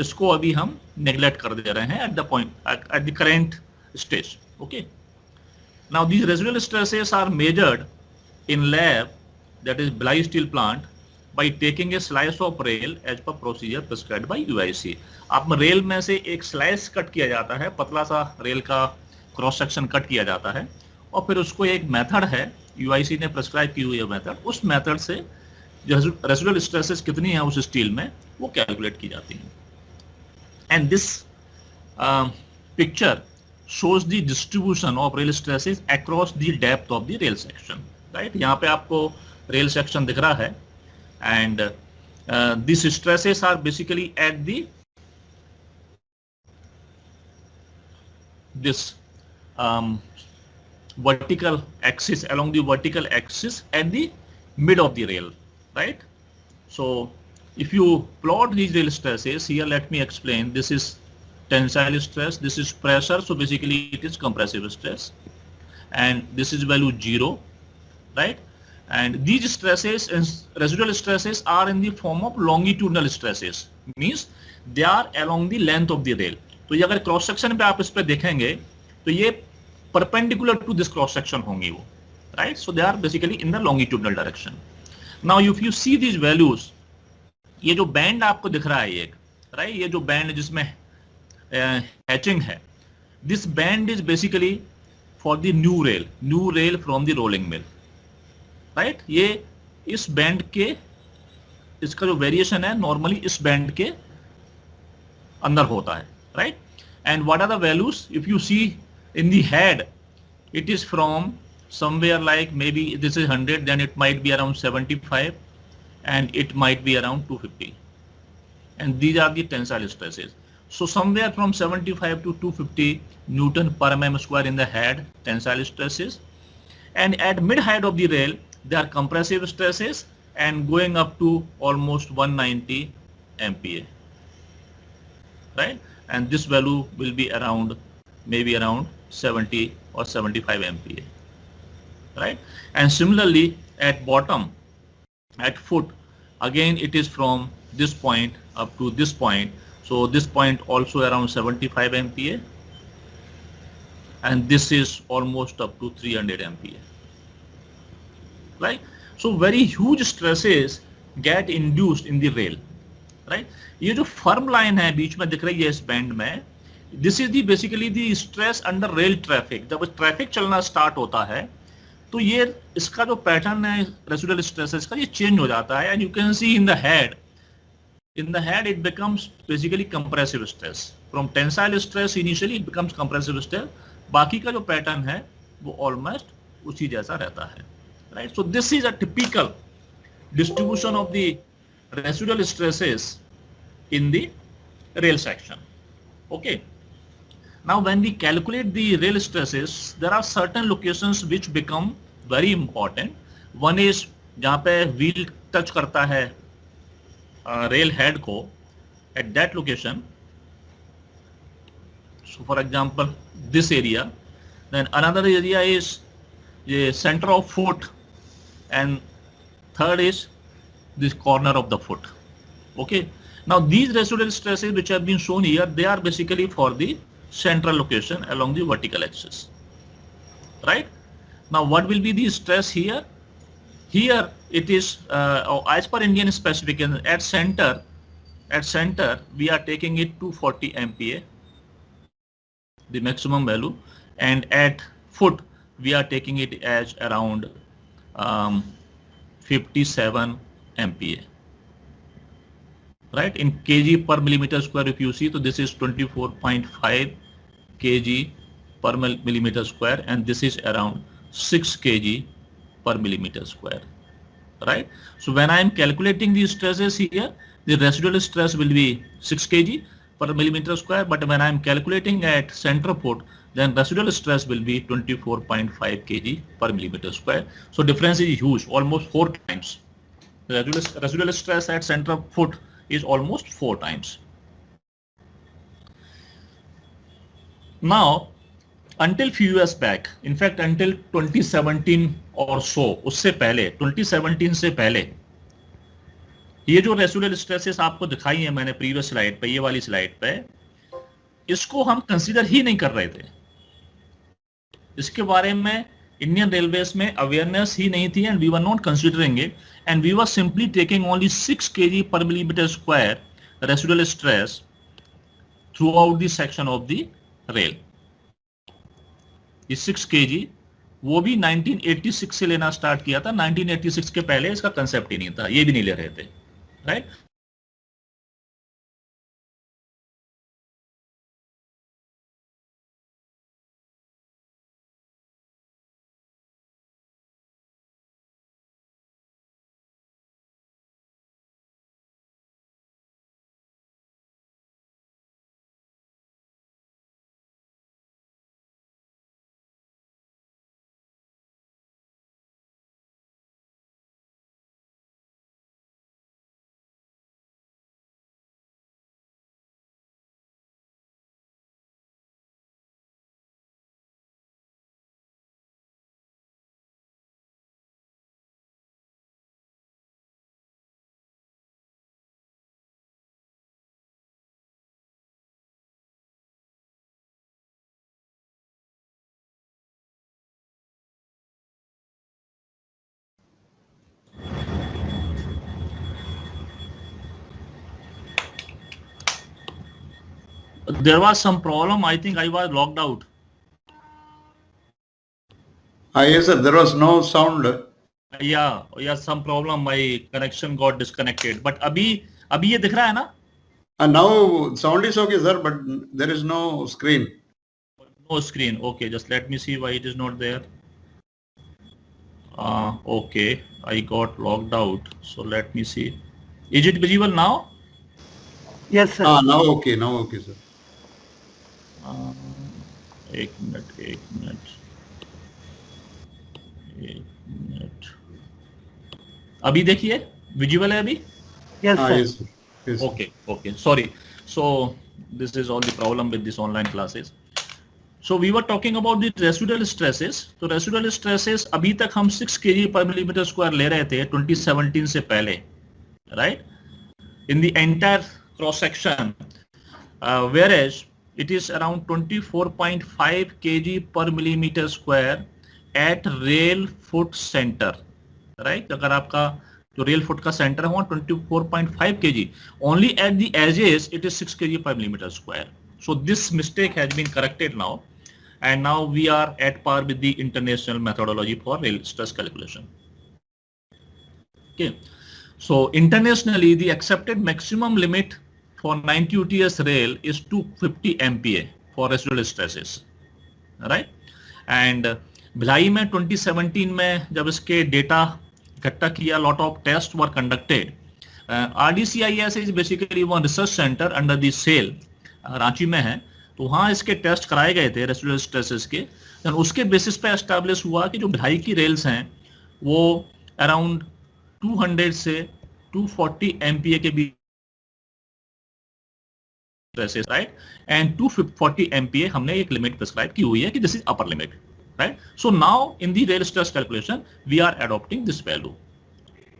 इसको अभी हम नेग्लेक्ट कर दे रहे हैं at the point at the current stage. Okay. Now these residual stresses are measured in lab, that is Bhilai steel plant, by taking a slice of rail as per procedure prescribed by UIC. आप rail में से एक slice cut किया जाता है, पतला सा rail का क्रॉस सेक्शन कट किया जाता है और फिर उसको एक मेथड है UIC ने प्रिस्क्राइब की हुई है मेथड, उस मेथड से जो रेसिडुअल स्ट्रेसेस कितनी है उस स्टील में वो कैलकुलेट की जाती है. And this picture shows the distribution of rail stresses across the depth of the rail section, right. यहाँ पे आपको rail section दिख रहा है and these stresses are basically at the this vertical axis, along the vertical axis at the mid of the rail, right. So if you plot these rail stresses here, let me explain. This is tensile stress, this is pressure, so basically it is compressive stress, and this is value 0, right. And these stresses and residual stresses are in the form of longitudinal stresses, means they are along the length of the rail. तो ये अगर cross section पे आप इस पे देखेंगे तो ये perpendicular to this cross section होंगी वो, right. So they are basically in the longitudinal direction. Now if you see these values, ये जो बैंड आपको दिख रहा है एक, राइट, ये जो बैंड जिसमें हैचिंग है, this band is basically for the new rail from the rolling mill, right. ये इस बैंड के, इसका जो वेरिएशन है नॉर्मली इस बैंड के अंदर होता है, right. And what are the values, if you see in the head, it is from somewhere like maybe this is 100, then it might be around 75 and it might be around 250, and these are the tensile stresses. So somewhere from 75 to 250 Newton per mm square in the head, tensile stresses, and at mid height of the rail they are compressive stresses and going up to almost 190 MPa, right. And this value will be around maybe around 70 or 75 MPa, right. And similarly at bottom, at foot, again it is from this point up to this point, so this point also around 75 MPa, and this is almost up to 300 MPa, right. So very huge stresses get induced in the rail, right. ये जो firm line है बीच में दिख रही है इस band में, this is the basically the stress under rail traffic. जब ट्रैफिक चलना स्टार्ट होता है तो ये इसका जो पैटर्न है रेसिडुअल स्ट्रेसेस का, ये चेंज हो जाता है. And you can see in the head it becomes basically compressive stress. From tensile stress initially it becomes compressive stress. बाकी का जो पैटर्न है वो ऑलमोस्ट उसी जैसा रहता है, right. So this is a typical distribution of the residual stresses in the rail section. Okay. Now when we calculate the rail stresses, there are certain locations which become very important. One is जहाँ पे wheel touch करता है rail head को, at that location. So for example this area. Then another area is the center of foot, and third is this corner of the foot. Okay. Now these residual stresses which have been shown here, they are basically for the central location along the vertical axis, right. Now what will be the stress here? Here it is as per Indian specification, at center we are taking it to 40 MPa, the maximum value, and at foot we are taking it as around 57 MPa, right. In kg per millimeter square, if you see, so this is 24.5 kg per millimeter square, and this is around 6 kg per millimeter square, right. So when I am calculating these stresses here, the residual stress will be 6 kg per millimeter square, but when I am calculating at center foot, then residual stress will be 24.5 kg per millimeter square. So difference is huge, almost 4 times. The residual stress at center foot is almost 4 times. Now, until few years back, in fact until 2017 or so, उससे पहले 2017 से पहले, ये जो residual stresses आपको दिखाई है मैंने प्रीवियस स्लाइड पे, ये वाली स्लाइड पे, इसको हम कंसीडर ही नहीं कर रहे थे. इसके बारे में इंडियन रेलवेज में अवेयरनेस ही नहीं थी, and we were not considering it, and we were simply taking only 6 kg per millimeter square residual stress throughout the section of the rail. इस 6 kg वो भी 1986 से लेना स्टार्ट किया था. 1986 के पहले इसका कंसेप्ट ही नहीं था, ये भी नहीं ले रहे थे, right. There was some problem. I think I was logged out. Yes, sir. There was no sound. Yeah, some problem. My connection got disconnected. But अभी ये दिख रहा है ना? And now sound is okay, sir, but there is no screen. No screen. Okay, just let me see why it is not there. Okay, I got logged out. So let me see. Is it visible now? Yes, sir. Now okay, sir. एक minute अभी देखिए visible है अभी. Yes, sir. Yes, sir. Yes, sir. Okay, sorry. So this is all the problem with this online classes. So we were talking about the residual stresses. तो residual stresses अभी तक हम 6 kg per millimeter square ले रहे थे 2017 से पहले, right? In the entire cross section, whereas it is around 24.5 kg per millimeter square at rail foot center, right? अगर आपका जो रेल फुट का सेंटर है वहाँ 24.5 kg. Only at the edges it is 6 kg per millimeter square. So this mistake has been corrected now, and now we are at par with the international methodology for rail stress calculation. Okay. So internationally, the accepted maximum limit for 90 UTS rail is 250 MPa for residual stresses, right? And Bhilai में 2017 में जब इसके data इकट्ठा किया, lot of tests were conducted. RDCIS is basically one research center under the SAIL, Ranchi में है, तो वहाँ इसके टेस्ट कराए गए थे रेसिडुअल स्ट्रेसेस के. उसके बेसिस पे एस्टैब्लिश हुआ कि जो भिलाई की रेल्स हैं वो अराउंड 200 से 240 MPa के बीच stresses, right? And 240 MPa हमने एक लिमिट प्रिस्क्राइब की हुई है कि this is upper limit, right? So now in the rail stress calculation we are adopting this value.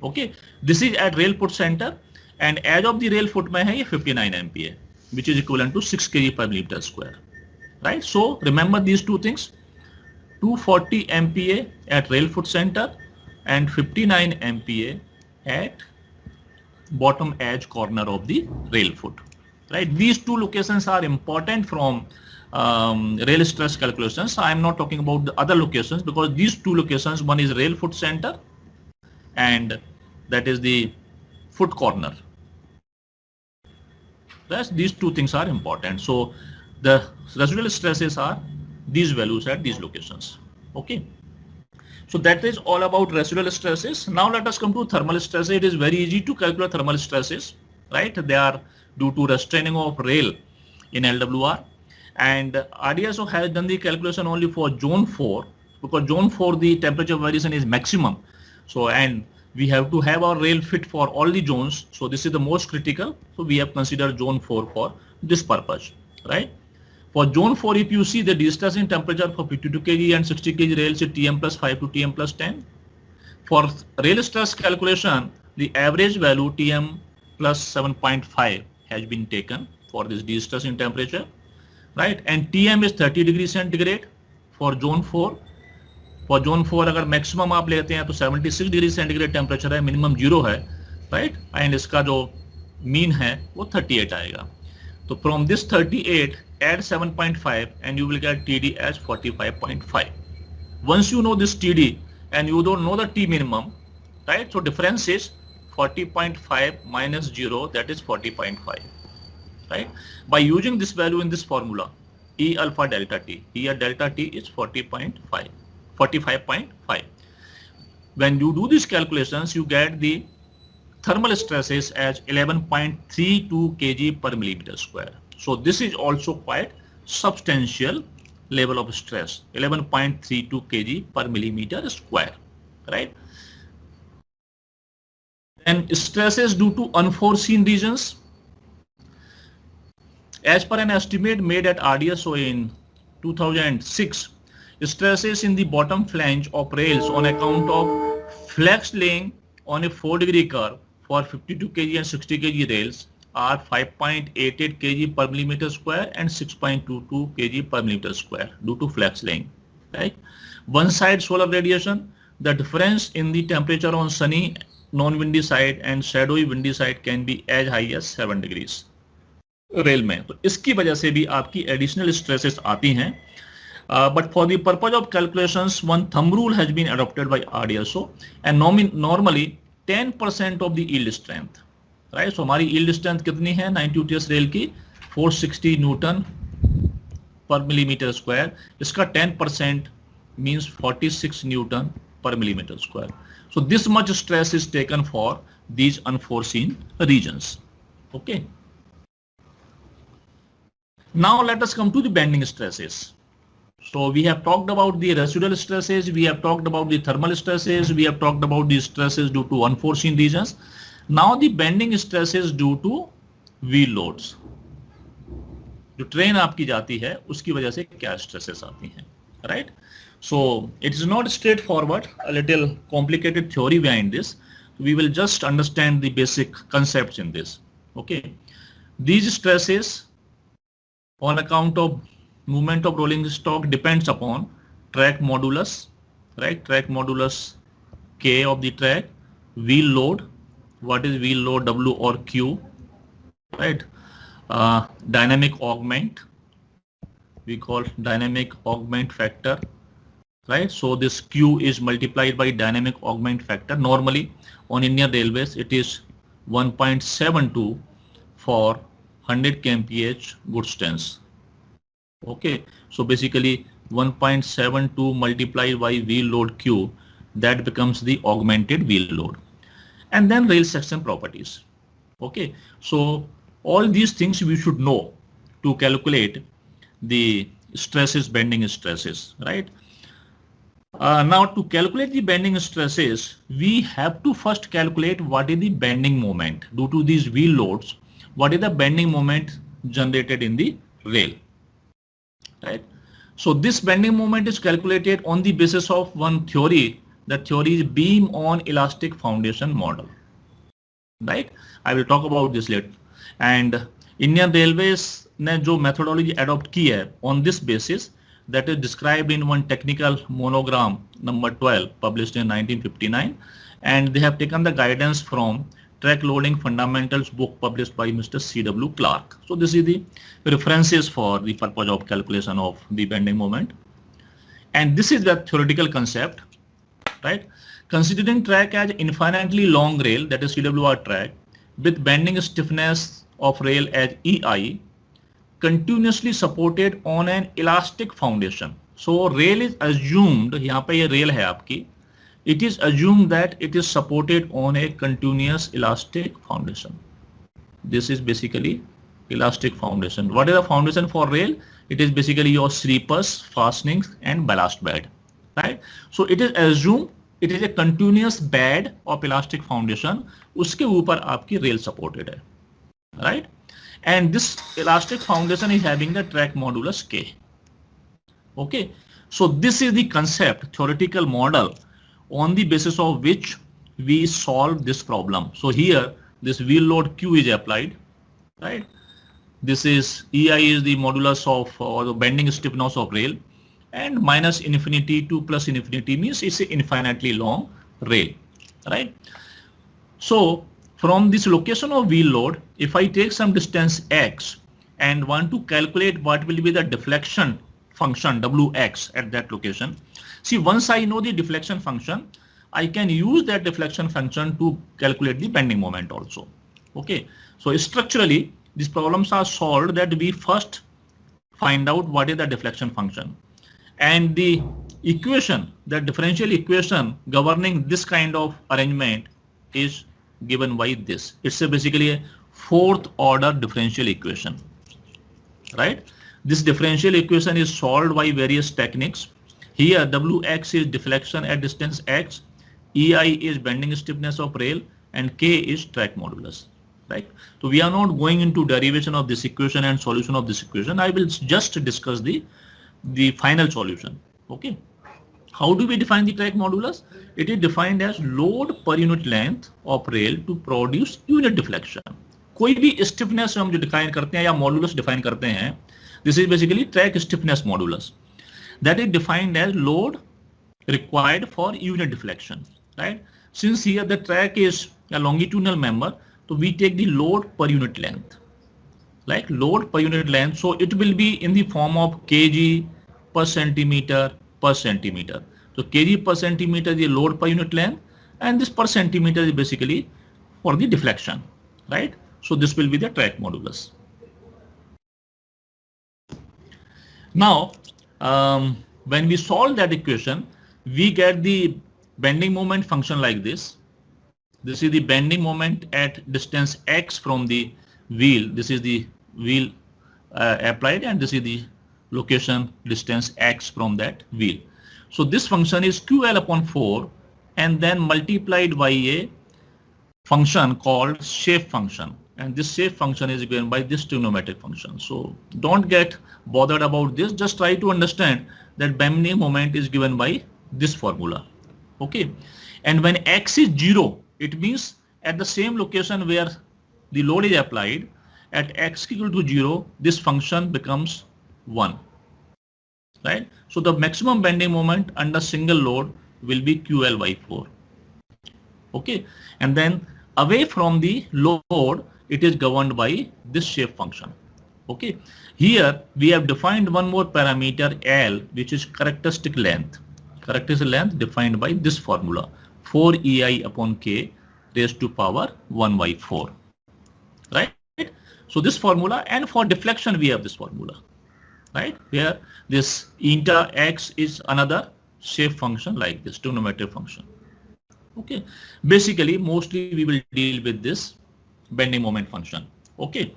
Okay, this is at rail foot center and edge of the rail foot में है ये 59 MPa, which is equivalent to 6 kg per millimeter square, right? So remember these two things: 240 MPa at rail foot center and 59 MPa at bottom edge corner of the rail foot, right? These two locations are important from rail stress calculations. I am not talking about the other locations because these two locations, one is rail foot center and that is the foot corner. Thus, these two things are important. So the residual stresses are these values at these locations. Okay. So that is all about residual stresses. Now let us come to thermal stresses. It is very easy to calculate thermal stresses, right? They are due to restraining of rail in LWR. And RDSO has done the calculation only for zone 4 because zone 4 the temperature variation is maximum. So and we have to have our rail fit for all the zones. So this is the most critical. So we have considered zone 4 for this purpose, right? For zone 4, if you see the distressing temperature for 52 kg and 60 kg rails is Tm plus 5 to Tm plus 10. For rail stress calculation, the average value Tm plus 7.5 has been taken for this distressing temperature, right? And Tm is 30 degrees centigrade for zone 4. For zone 4 अगर maximum आप लेते हैं तो 76 degree centigrade temperature है, minimum 0 है, right? And इसका जो mean है वो 38 आएगा. तो from this 38 add 7.5 and you will get TD as 45.5. Once you know this TD and you don't know the T minimum, right? So difference is 40.5 minus 0, that is 40.5, right? By using this value in this formula, E alpha delta T, here delta T is 45.5. When you do these calculations, you get the thermal stresses as 11.32 kg per millimeter square. So this is also quite substantial level of stress, 11.32 kg per millimeter square, right? Then stresses due to unforeseen reasons. As per an estimate made at RDSO in 2006, stresses in the bottom flange of rails on account of flex laying on a 4-degree curve for 52 kg and 60 kg rails are 5.88 kg per millimeter square and 6.22 kg per millimeter square due to flex laying, right? One side solar radiation, the difference in the temperature on sunny non-windy side and shadowy windy side can be as high as 7 degrees. Rail में, तो इसकी वजह से भी आपकी additional stresses आती हैं. But for the purpose of calculations, one thumb rule has been adopted by RDSO, and normally 10% of the yield strength, right? So हमारी yield strength कितनी है 90 UTS रेल की 460 न्यूटन पर मिलीमीटर स्क्वायर. इसका 10% means 46 Newton per millimeter square. So this much stress is taken for these unforeseen regions. Okay. Now let us come to the bending stresses. So we have talked about the residual stresses, we have talked about the thermal stresses, we have talked about the stresses due to unforeseen regions. Now the bending stresses due to wheel loads. जो train आपकी जाती है उसकी वजह से क्या stresses आती हैं, right? So it is not straightforward, a little complicated theory behind this. We will just understand the basic concepts in this. Okay, these stresses on account of movement of rolling stock depends upon track modulus, right? Track modulus K of the track, wheel load, what is wheel load W or Q, right? Dynamic augment, we call dynamic augment factor, right? So this Q is multiplied by dynamic augment factor. Normally on Indian Railways it is 1.72 for 100 kmph goods tons. Okay, so basically 1.72 multiplied by wheel load Q, that becomes the augmented wheel load. And then rail section properties. Okay, so all these things we should know to calculate the stresses, bending stresses, right? Now to calculate the bending stresses, we have to first calculate what is the bending moment due to these wheel loads. What is the bending moment generated in the rail? Right. So this bending moment is calculated on the basis of one theory. That theory is beam on elastic foundation model. Right. I will talk about this later. And Indian Railways ने जो methodology adopt की है on this basis, that is described in one technical monogram number 12 published in 1959, and they have taken the guidance from Track Loading Fundamentals book published by Mr. C.W. Clark. So this is the references for the purpose of calculation of the bending moment. And this is the theoretical concept, right? Considering track as infinitely long rail, that is CWR track, with bending stiffness of rail as EI, continuously supported on an elastic foundation. So rail is assumed, यहाँ पे ये rail है आपकी, it is assumed that it is supported on a continuous elastic foundation. This is basically elastic foundation. What is the foundation for rail? It is basically your sleepers, fastenings and ballast bed, right? So it is assumed it is a continuous bed of elastic foundation. उसके ऊपर आपकी rail supported है, right? And this elastic foundation is having the track modulus K. Okay, so this is the concept, theoretical model on the basis of which we solve this problem. So here this wheel load Q is applied, right? This is EI is the modulus of or the bending stiffness of rail, and minus infinity to plus infinity means it's an infinitely long rail, right? So from this location of wheel load, if I take some distance x and want to calculate what will be the deflection function Wx at that location, see, once I know the deflection function, I can use that deflection function to calculate the bending moment also. Okay, so structurally these problems are solved that we first find out what is the deflection function, and the equation, the differential equation governing this kind of arrangement is given by this. It's basically a fourth order differential equation, right? This differential equation is solved by various techniques. Here Wx is deflection at distance x, EI is bending stiffness of rail, and K is track modulus, right? So we are not going into derivation of this equation and solution of this equation. I will just discuss the final solution. Okay, how do we define the track modulus? It is defined as load per unit length of rail to produce unit deflection. कोई भी stiffness हम जो define करते हैं या modulus define करते हैं, this is basically track stiffness modulus. That is defined as load required for unit deflection, right? Since here the track is a longitudinal member, so we take the load per unit length. like load per unit length. So it will be in the form of kg per centimeter per centimeter. So kg per centimeter is the load per unit length, and this per centimeter is basically for the deflection, right? So this will be the track modulus. Now, when we solve that equation, we get the bending moment function like this. This is the bending moment at distance x from the wheel. This is the wheel applied, and this is the location distance x from that wheel. So this function is QL upon 4 and then multiplied by a function called shape function. And this shape function is given by this trigonometric function. So don't get bothered about this. Just try to understand that bending moment is given by this formula. Okay. And when x is 0, it means at the same location where the load is applied, at x equal to 0, this function becomes 1. Right? So the maximum bending moment under single load will be QL by 4. Okay. And then away from the load, it is governed by this shape function. Okay. Here we have defined one more parameter L, which is characteristic length. Characteristic length defined by this formula, 4 EI upon K raised to power 1 by 4. Right? So this formula, and for deflection we have this formula. Right? Where this eta x is another shape function like this trigonometric function. Okay. Basically, mostly we will deal with this bending moment function. Okay.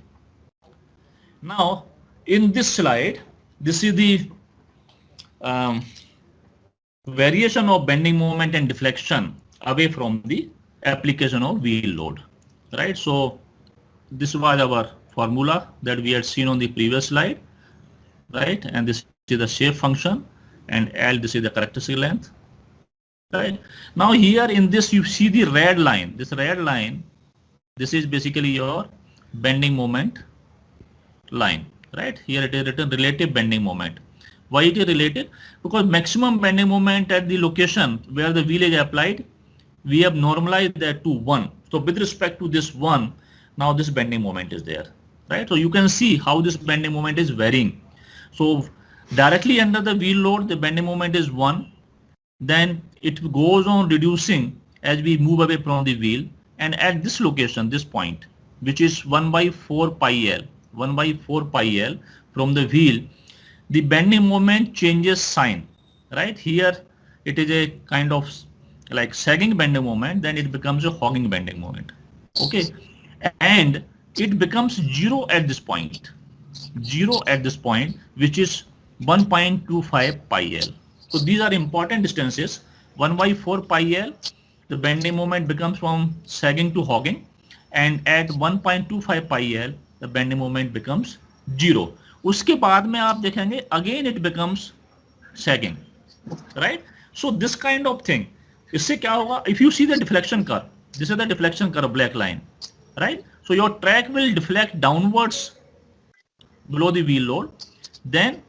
Now, in this slide, this is the variation of bending moment and deflection away from the application of wheel load. Right. So this was our formula that we had seen on the previous slide. Right. And this is the shape function, and L, this is the characteristic length. Right. Now here in this you see the red line. This red line, this is basically your bending moment line. Right. Here it is written relative bending moment. Why it is related? Because maximum bending moment at the location where the wheel is applied, we have normalized that to 1. So with respect to this 1, now this bending moment is there. Right. So you can see how this bending moment is varying. So directly under the wheel load, the bending moment is 1. Then it goes on reducing as we move away from the wheel. And at this location, this point, which is 1 by 4 pi L, 1 by 4 pi L from the wheel, the bending moment changes sign. Right? Here it is a kind of like sagging bending moment, then it becomes a hogging bending moment. Okay. And it becomes 0 at this point. 0 at this point, which is 1.25 pi L. So these are important distances. 1 by 4 pi L, the bending moment becomes from sagging to hogging, and at 1.25 pi L, the bending moment becomes 0. उसके बाद में आप देखेंगे again it becomes sagging, right? So this kind of thing. इससे क्या होगा? If you see the deflection curve, this is the deflection curve, black line, right? So your track will deflect downwards below the wheel load, then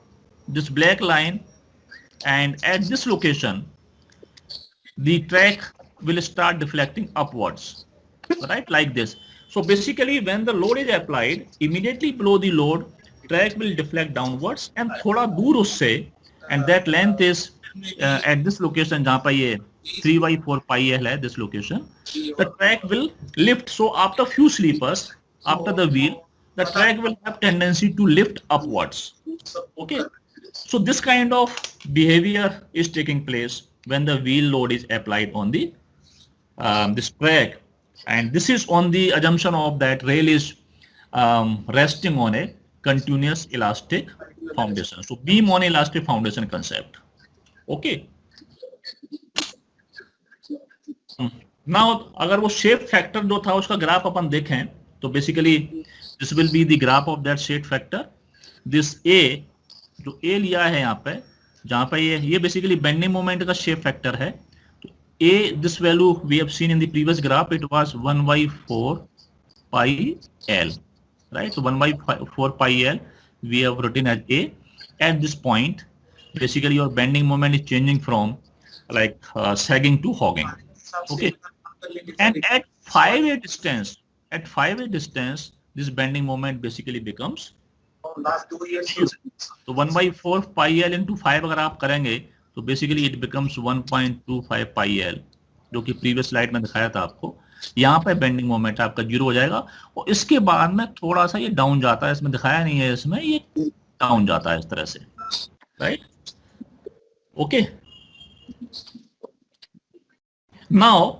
this black line, and at this location the track will start deflecting upwards, right, like this. So basically when the load is applied, immediately below the load, track will deflect downwards and thoda dur usse, and that length is at this location jahan pa ye 3 by 4 pi L hai, this location, the track will lift. So after few sleepers, after the wheel, the track will have tendency to lift upwards. Okay. So this kind of behavior is taking place when the wheel load is applied on the this track, and this is on the assumption of that rail is resting on a continuous elastic foundation. So beam on elastic foundation concept. Okay. Now अगर वो shape factor जो था उसका graph अपन देखें तो basically this will be the graph of that shape factor. This A जो A लिया है यहाँ पे, जहाँ पे ये basically bending moment का shape factor है. तो A, this value we have seen in the previous graph, it was 1 by 4 pi L, right? So 1 by 4 pi L we have written as A. At this point, basically your bending moment is changing from like sagging to hogging. Okay. And at 5A distance, this bending moment basically becomes तो 1/4 pi L into 5 अगर आप करेंगे तो basically it becomes 1.25 pi L, जो कि previous slide में दिखाया था आपको। यहाँ पे बेंडिंग मोमेंट आपका 0 हो जाएगा और इसके बाद में थोड़ा सा ये डाउन जाता है, इसमें दिखाया नहीं है, इसमें ये डाउन जाता है इस तरह से, right? Okay, now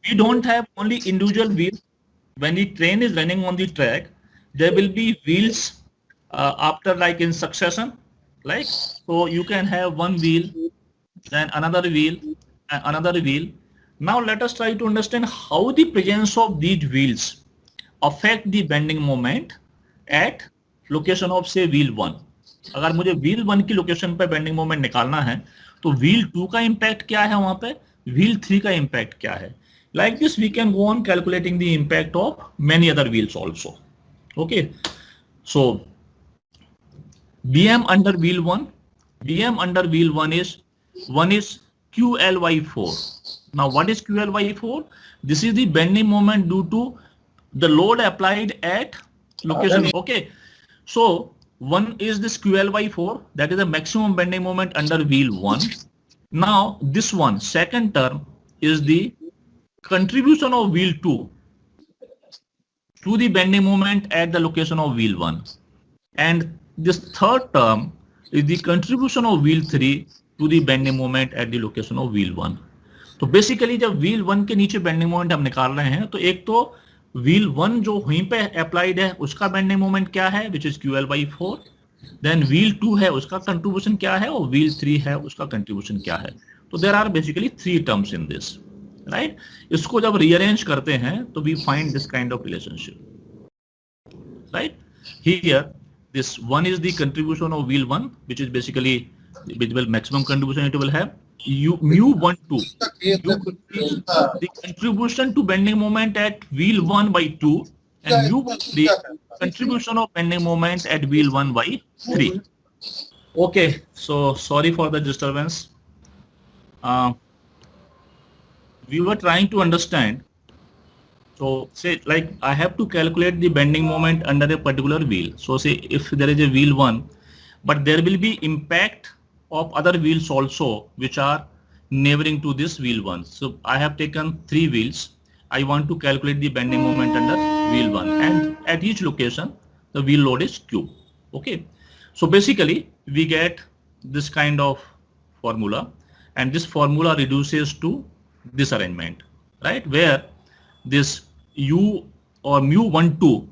we don't have only individual wheels. When the train is running on the track, there will be wheels after like in succession, like so you can have one wheel, then another wheel, and another wheel. Now let us try to understand how the presence of these wheels affect the bending moment at location of say wheel 1. अगर मुझे wheel 1 की location पे bending moment निकालना है तो wheel 2 का impact क्या है, वहां पे wheel 3 का इम्पैक्ट क्या है. Like this we can go on calculating the impact of many other wheels also. Okay, so BM under wheel 1, BM under wheel 1 is QL/4. Now what is QL/4? This is the bending moment due to the load applied at location. Okay, so one is this QL/4, that is the maximum bending moment under wheel 1. Now this one, second term, is the contribution of wheel 2 to the bending moment at the location of wheel 1, and this third term is the contribution of wheel 3 to the bending moment at the location of wheel 1. तो basically जब wheel 1 के नीचे bending moment हम निकाल रहे हैं तो एक तो व्हील 1 जो वहीं पे अप्लाइड है उसका बेंडिंग मोमेंट क्या है, which is QL/4, then wheel 2 है उसका कंट्रीब्यूशन क्या है, और व्हील 3 है उसका कंट्रीब्यूशन क्या है. तो there are basically 3 terms in this, right? इसको जब रीअरेंज करते हैं तो we find this kind of relationship, right? Here this one is the contribution of wheel 1, which is basically the maximum contribution it will have. mu12 the contribution to bending moment at wheel 1 by 2, and mu13 contribution of bending moment at wheel 1 by 3. Okay, so sorry for the disturbance. We were trying to understand. So say like I have to calculate the bending moment under a particular wheel. So say if there is a wheel 1, but there will be impact of other wheels also which are neighboring to this wheel 1. So I have taken 3 wheels. I want to calculate the bending moment under wheel 1, and at each location the wheel load is Q. Okay. So basically we get this kind of formula, and this formula reduces to this arrangement, right? Where this U or mu12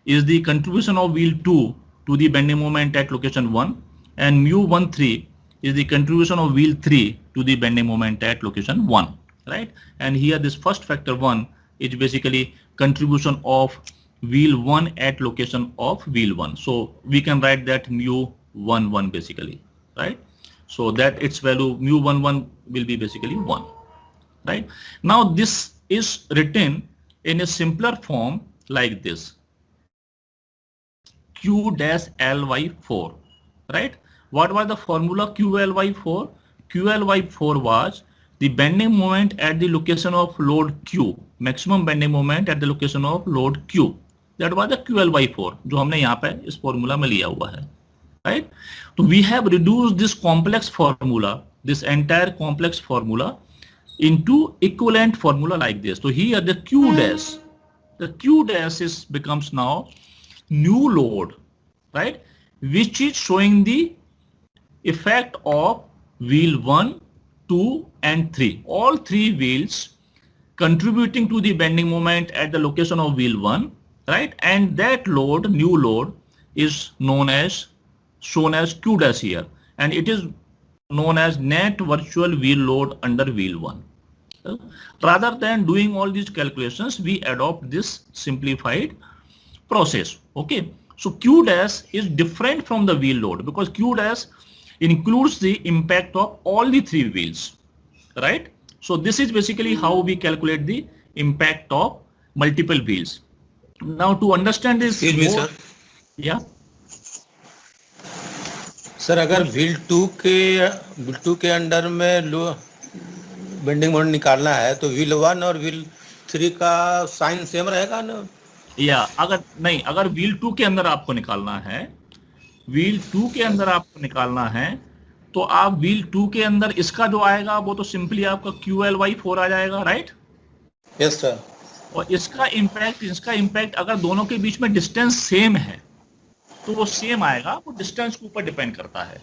is the contribution of wheel 2 to the bending moment at location 1, and mu13 is the contribution of wheel 3 to the bending moment at location 1, right? And here this first factor 1 is basically contribution of wheel 1 at location of wheel 1. So we can write that mu11 basically, right? So that its value mu11 will be basically 1, right? Now this is written in a simpler form like this, Q-L/4, right? What was the formula QL/4? QL/4 was the bending moment at the location of load Q, maximum bending moment at the location of load Q. That was the QL/4 जो हमने यहाँ पे इस formula में लिया हुआ है, right? So we have reduced this complex formula, this entire complex formula, into equivalent formula like this. So here the Q dash is becomes now new load, right? Which is showing the effect of wheel 1, 2 and 3. All 3 wheels contributing to the bending moment at the location of wheel 1, right? And that load, new load, is shown as Q dash here, and it is known as net virtual wheel load under wheel 1. Rather than doing all these calculations, we adopt this simplified process. Okay, so Q dash is different from the wheel load because Q dash includes the impact of all the 3 wheels, right? So this is basically how we calculate the impact of multiple wheels. Now to understand this, excuse me sir, yeah, sir अगर wheel 2 के under में लो bending moment निकालना है तो wheel 1 और wheel 3 का sign same रहेगा ना? या अगर नहीं, अगर व्हील 2 के अंदर आपको निकालना है, व्हील 2 के अंदर आपको निकालना है, तो आप व्हील 2 के अंदर इसका जो आएगा वो तो सिंपली आपका QL/4 आ जाएगा, राइट। Yes sir. और इसका इम्पैक्ट अगर दोनों के बीच में डिस्टेंस सेम है तो वो सेम आएगा, वो डिस्टेंस के ऊपर डिपेंड करता है,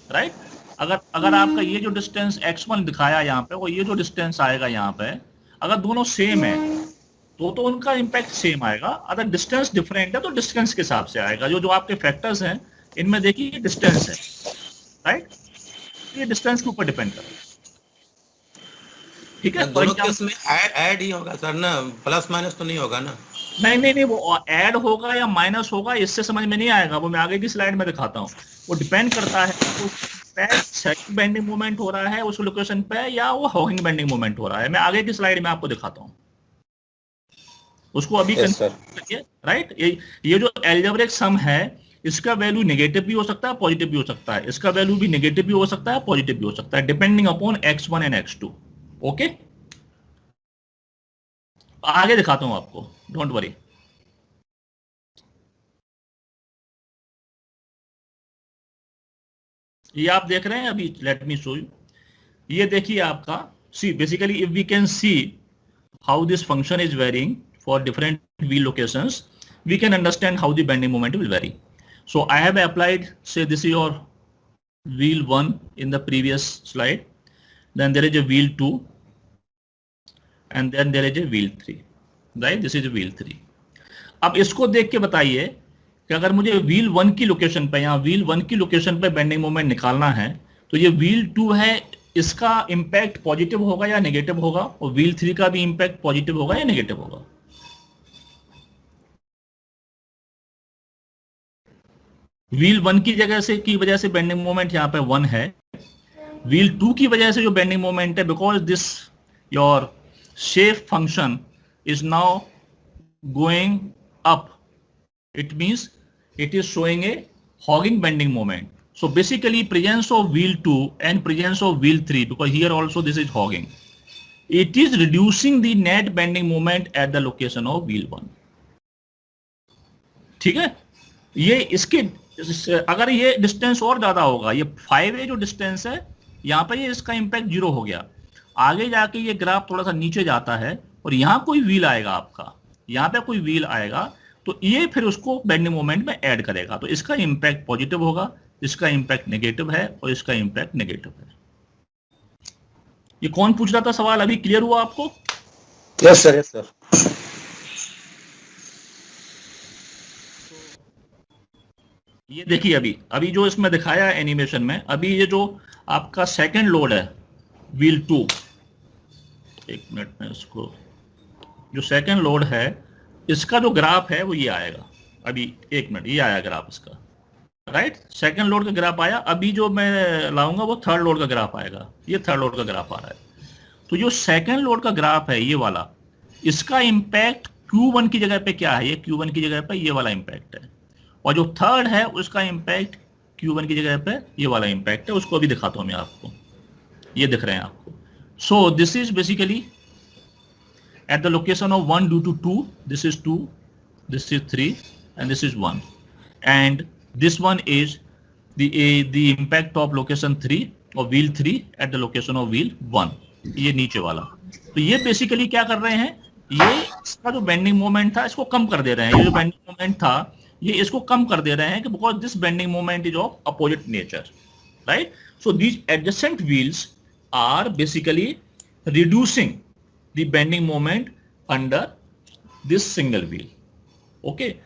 राइट। अगर आपका ये जो डिस्टेंस x1 दिखाया यहाँ पे और ये जो डिस्टेंस आएगा यहाँ पे, अगर दोनों सेम है तो उनका इम्पैक्ट सेम आएगा। अगर डिस्टेंस डिफरेंट है तो डिस्टेंस के हिसाब से आएगा। जो आपके फैक्टर्स हैं इनमें देखिए ये डिस्टेंस है, राइट, ये डिस्टेंस के ऊपर डिपेंड करता है, ठीक है। दोनों केस में ऐड ही होगा सर ना, प्लस माइनस तो नहीं होगा ना? नहीं, वो ऐड होगा या माइनस होगा इससे समझ में नहीं आएगा, वो मैं आगे की स्लाइड में दिखाता हूँ। वो डिपेंड करता है सेकंड बेंडिंग मोमेंट हो रहा है उस लोकेशन पे या वो हॉगिंग बेंडिंग मोमेंट हो रहा है। मैं आगे की स्लाइड में आपको दिखाता हूँ, उसको अभी करिए, राइट। ये जो एल्जेब्रिक सम है इसका वैल्यू नेगेटिव भी हो सकता है, पॉजिटिव भी हो सकता है। इसका वैल्यू भी नेगेटिव भी हो सकता है, पॉजिटिव भी हो सकता है, depending upon x1 and x2। Okay, आगे दिखाता हूं आपको, डोंट वरी। ये आप देख रहे हैं अभी, लेट मी शो यू। ये देखिए आपका, see basically if we can see how this function is varying for different wheel locations, we can understand how the bending moment will vary. So I have applied, say this is your wheel 1 in the previous slide, then there is a wheel 2 and then there is a wheel 3, right? This is a wheel 3. अब इसको देख के बताइए कि अगर मुझे wheel 1 की location पे, यहाँ व्हील 1 की लोकेशन पे बेंडिंग मोमेंट निकालना है तो ये व्हील 2 है, इसका इंपैक्ट पॉजिटिव होगा या नेगेटिव होगा, और व्हील 3 का भी इंपैक्ट पॉजिटिव होगा या नेगेटिव होगा। व्हील 1 की जगह से की वजह से बेंडिंग मोमेंट यहाँ पे 1 है, व्हील 2 की वजह से जो बेंडिंग मोमेंट है, because this your shape function is now going up, it means it is showing a hogging bending moment. So basically presence of wheel 2 and presence of wheel 3, because here also this is hogging, it is reducing the net bending moment at the location of wheel 1. ठीक है, ये इसके अगर ये distance और ज्यादा होगा, ये 5a जो डिस्टेंस है यहाँ पे, ये इसका इंपैक्ट 0 हो गया। आगे जाके ये ग्राफ थोड़ा सा नीचे जाता है और यहाँ कोई व्हील आएगा आपका, यहाँ पे कोई व्हील आएगा तो ये फिर उसको बेंडिंग मोमेंट में ऐड करेगा, तो इसका इंपैक्ट पॉजिटिव होगा, इसका इंपैक्ट नेगेटिव है और इसका इंपैक्ट नेगेटिव है। ये कौन पूछ रहा था सवाल, अभी क्लियर हुआ आपको? Yes sir, yes sir. ये देखिए अभी जो इसमें दिखाया है एनिमेशन में, अभी ये जो आपका सेकंड लोड है व्हील 2, एक मिनट में इसको, जो सेकंड लोड है इसका जो ग्राफ है वो ये आएगा। अभी एक मिनट, ये आया ग्राफ इसका, राइट। सेकंड लोड का ग्राफ आया, अभी जो मैं लाऊंगा वो थर्ड लोड का ग्राफ आएगा। ये थर्ड लोड का ग्राफ आ रहा है। तो जो सेकंड लोड का ग्राफ है ये वाला, इसका इंपैक्ट Q1 की जगह पे क्या है, ये Q1 की जगह पे ये वाला इंपैक्ट है, और जो थर्ड है उसका इंपैक्ट Q1 की जगह पे ये वाला इंपैक्ट है। उसको अभी दिखाता हूं मैं आपको, ये दिख रहे हैं आपको। सो this is basically at the location of 1 due to 2, this is 2, this is 3 and this is 1, and this one is the impact of location 3 or wheel 3 at the location of wheel 1, ये नीचे वाला। तो ये basically क्या कर रहे हैं, ये इसका जो बेंडिंग मोमेंट था इसको कम कर दे रहे हैं। ये जो बेंडिंग मोमेंट था ये इसको कम कर दे रहे हैं कि because this bending moment is of opposite nature, right. So these adjacent wheels are basically reducing the bending moment under this single wheel. Okay,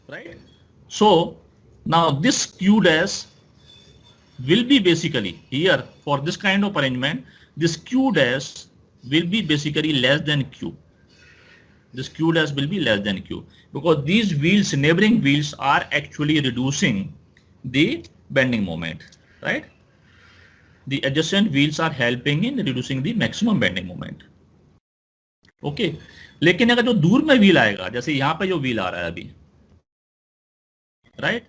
right? So now this Q dash will be basically here for this kind of arrangement, this Q dash will be basically less than Q. This Q dash will be less than Q because these wheels, neighboring wheels, are actually reducing the bending moment, right? The adjacent wheels are helping in reducing the maximum bending moment. Okay, लेकिन अगर जो दूर में wheel आएगा, जैसे यहां पे जो व्हील आ रहा है अभी, राइट,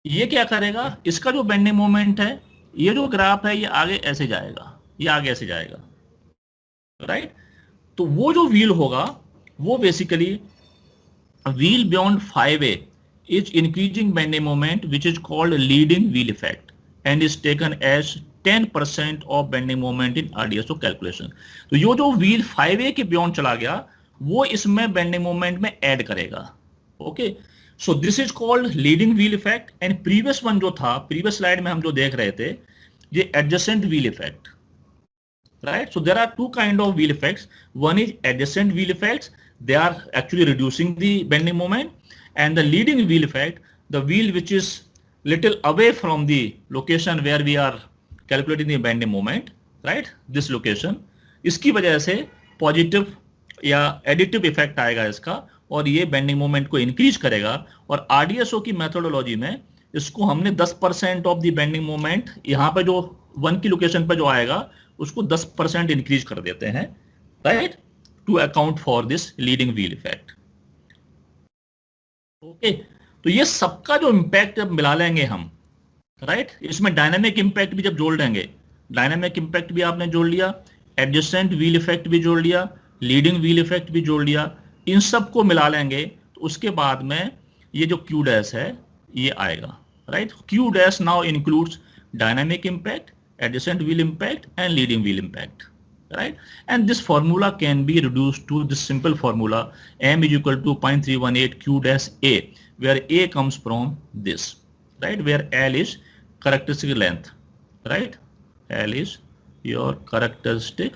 ये क्या करेगा, इसका जो बेंडिंग मोमेंट है ये जो ग्राफ है ये आगे ऐसे जाएगा, ये आगे ऐसे जाएगा, राइट। तो वो जो व्हील होगा वो basically wheel beyond 5A is increasing bending moment which is called leading wheel effect and is taken as 10% of bending moment in RDSO calculation. तो ये जो व्हील 5A के बियॉन्ड चला गया वो इसमें बेंडिंग मोमेंट में ऐड करेगा, okay. So this is called leading wheel effect. And previous one जो था, प्रीवियस स्लाइड में हम जो देख रहे थे, ये adjacent wheel effect, right? So there are two kind of wheel effects. One is adjacent wheel effects. They are actually reducing the bending moment, and the leading wheel effect, the wheel which is little away from the location where we are calculating the bending moment, right? This location, इसकी वजह से positive या additive effect आएगा इसका, और ये bending moment को increase करेगा। और आरडीएसओ की मेथोडोलॉजी में इसको हमने 10% ऑफ द बेंडिंग मोमेंट, यहाँ पे जो 1 की लोकेशन पे जो आएगा उसको 10% इंक्रीज कर देते हैं, right, to account for this leading wheel effect, okay. तो ये सबका जो इंपैक्ट जब मिला लेंगे हम, राइट, इसमें डायनामिक इंपैक्ट भी जब जोड़ लेंगे, डायनामिक इंपैक्ट भी आपने जोड़ लिया, एडजेसेंट व्हील इफेक्ट भी जोड़ लिया, लीडिंग व्हील इफेक्ट भी जोड़ लिया, इन सबको मिला लेंगे तो उसके बाद में ये जो क्यू डैश है ये आएगा, right. Q dash now includes dynamic impact, adjacent wheel impact and leading wheel impact, right? And this formula can be reduced to this simple formula, m is equal to 0.318 q dash a, where a comes from this, right, where L is characteristic length, right? L is your characteristic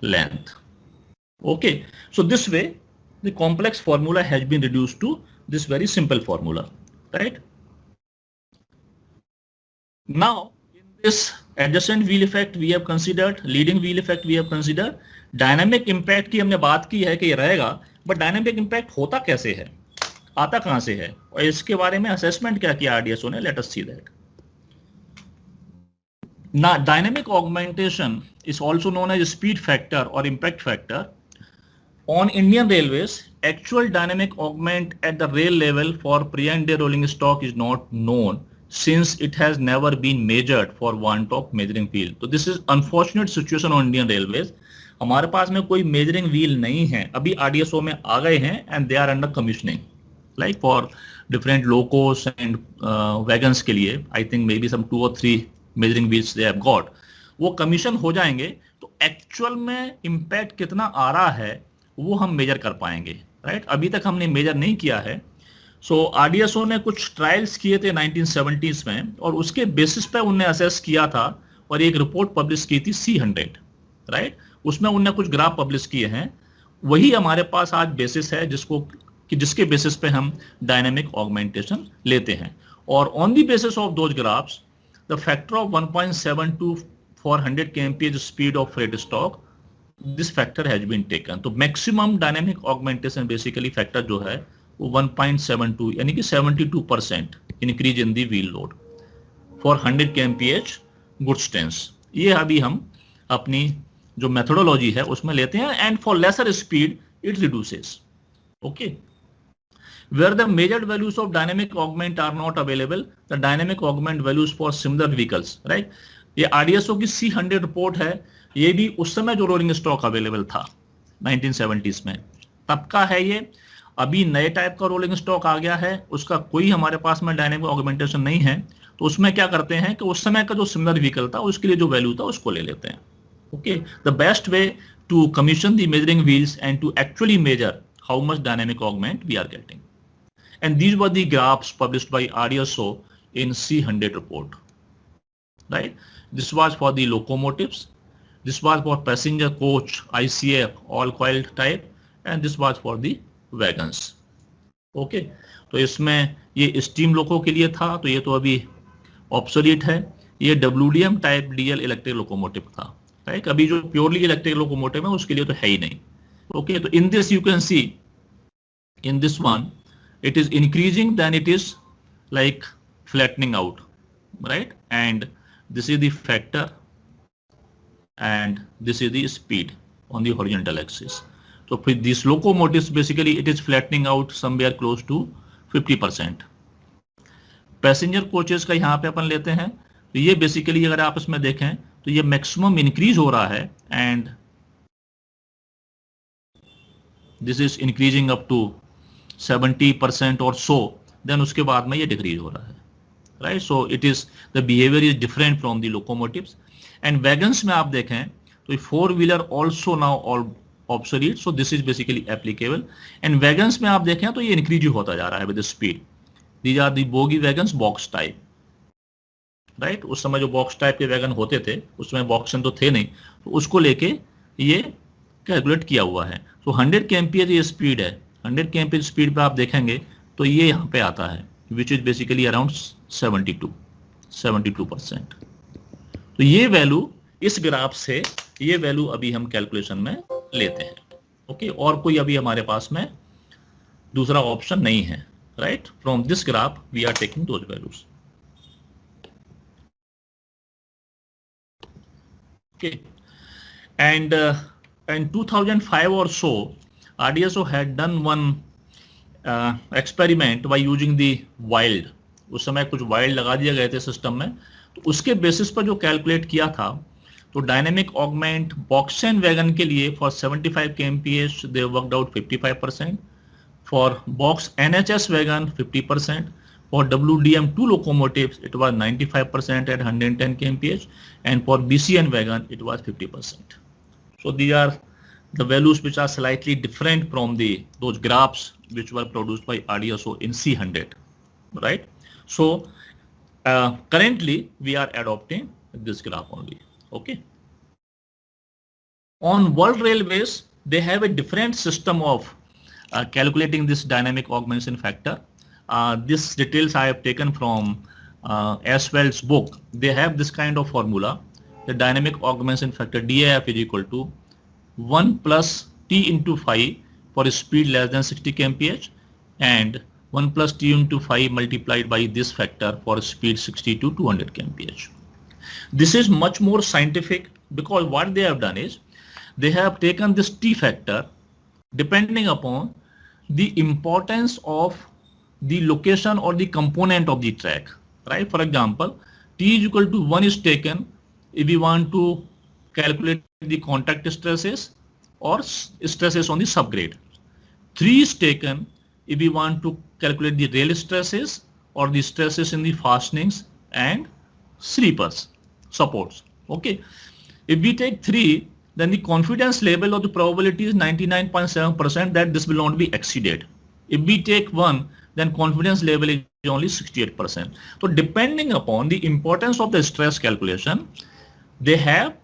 length, okay. So this way the complex formula has been reduced to this very simple formula, right? Now this adjacent wheel effect we have considered, leading wheel effect we have considered, dynamic impact की हमने बात की है कि ये रहेगा, but dynamic impact होता कैसे है, आता कहां से है, और इसके बारे में असेसमेंट क्या किया आरडीएसओ ने, let us see that. Now dynamic augmentation is also known as speed factor or impact factor. On Indian Railways, actual dynamic augment at the rail level for pre-and day rolling stock is not known, since it has never been measured for want of measuring wheel. तो this is unfortunate situation on Indian Railways. हमारे पास में कोई measuring wheel नहीं है, अभी RDSO में आ गए हैं and they are under commissioning, like for different locos and wagons के लिए I think maybe some 2 or 3 measuring wheels they have got. वो commission हो जाएंगे तो actual में impact कितना आ रहा है वो हम measure कर पाएंगे, right? अभी तक हमने measure नहीं किया है। सो आरडीएसओ ने कुछ ट्रायल्स किए थे 1970s में, और उसके बेसिस पे उन्होंने असेस किया था और एक रिपोर्ट पब्लिश की थी C100, राइट। उसमें उन्होंने कुछ ग्राफ पब्लिश किए हैं, वही हमारे पास आज बेसिस है जिसके बेसिस पे हम डायनामिक ऑगमेंटेशन लेते हैं। और on the basis of those graphs the factor of 1.72 for 100 kmph speed of freight stock, this factor has been taken. तो maximum dynamic augmentation basically factor जो है वो 1.72 यानी कि 72% increase in the wheel load for 100 kmph goods trains. ये अभी हम अपनी जो मेथोडोलॉजी है उसमें लेते हैं, and for lesser speed it reduces, okay. Where the measured values of dynamic augment are not available, the dynamic augment values for similar vehicles, right? ये आरडीएसओ की C100 रिपोर्ट है, ये भी उस समय जो रोलिंग स्टॉक अवेलेबल था 1970s में तब का है ये। अभी नए टाइप का रोलिंग स्टॉक आ गया है, उसका कोई हमारे पास में डायनामिक ऑगमेंटेशन नहीं है, तो उसमें क्या करते हैं कि उस समय का जो सिमिलर व्हीकल था उसके लिए जो वैल्यू था उसको ले लेते हैं, okay. The best way to commission the measuring wheels and to actually measure how much dynamic augment we are getting, and these were the graphs published by RDSO in C100 report, right. This was for the locomotives, this was for passenger coach ICF all coiled type, and this was for the wagons, okay. तो इसमें ये steam लोको के लिए था, तो ये तो अभी ऑब्सोलीट है। ये WDM type DL electric locomotive था, राइट। अभी जो प्योरली इलेक्ट्रिक लोकोमोटिव है उसके लिए तो है ही नहीं, ओके। तो in this you can see in this one it is increasing, then it is like flattening out, right, and this is the factor and this is the speed on the horizontal axis. So for these locomotives basically it is flattening out somewhere close to 50%. Passenger coaches का यहाँ पे अपन लेते हैं, तो ये basically अगर आप इसमें देखें तो ये मैक्सिमम इंक्रीज हो रहा है and this is increasing up to 70% or so, then उसके बाद में ये डिक्रीज हो रहा है, right. So it is the behaviour is different from the locomotives. And wagons में आप देखें तो four wheeler also now all obsolete, so this is basically applicable. And wagons में आप देखें तो ये इंक्रीज होता जा रहा है with speed. These are the bogie wagons box type, right. उस समय जो बॉक्स टाइप के वैगन होते थे उसमें बॉक्सन तो थे नहीं, तो उसको लेके ये कैलकुलेट किया हुआ है. तो 100 kmph ये स्पीड है. 100 kmph स्पीड पे आप देखेंगे तो ये यहाँ पे आता है विच इज बेसिकली अराउंड 72%. तो ये वैल्यू इस ग्राफ से ये वैल्यू अभी हम कैलकुलेशन में लेते हैं. ओके, और कोई अभी हमारे पास में दूसरा ऑप्शन नहीं है, right. From this graph we are taking those values. Okay, and in 2005 or so, RDSO had done one experiment by using the wild. उस समय कुछ वाइल्ड लगा दिए गए थे सिस्टम में, तो उसके बेसिस पर जो कैलकुलेट किया था, तो डायनेमिक ऑगमेंट बॉक्सन वैगन के लिए for 75 kmph they worked out 55%, for box NHS wagon 50%, for WDM2 locomotives it was 95% at 110 kmph, and for BCN wagon it was 50%. So these are the values which are slightly different from those graphs which were produced by RDSO in C100, right. So currently we are adopting this graph only. Okay, on World Railways they have a different system of calculating this dynamic augmentation factor. This details I have taken from Aswell's book. They have this kind of formula. The dynamic augmentation factor DAF is equal to 1 plus T into phi for speed less than 60 kmph and 1 plus T into phi multiplied by this factor for speed 60 to 200 kmph. This is much more scientific because what they have done is they have taken this T factor depending upon the importance of the location or the component of the track, right. For example, T is equal to 1 is taken if we want to calculate the contact stresses or stresses on the subgrade. 3 is taken if we want to calculate the rail stresses or the stresses in the fastenings and sleepers supports. Okay, if we take 3, then the confidence level of the probability is 99.7% that this will not be exceeded. If we take 1, then confidence level is only 68%. So depending upon the importance of the stress calculation, they have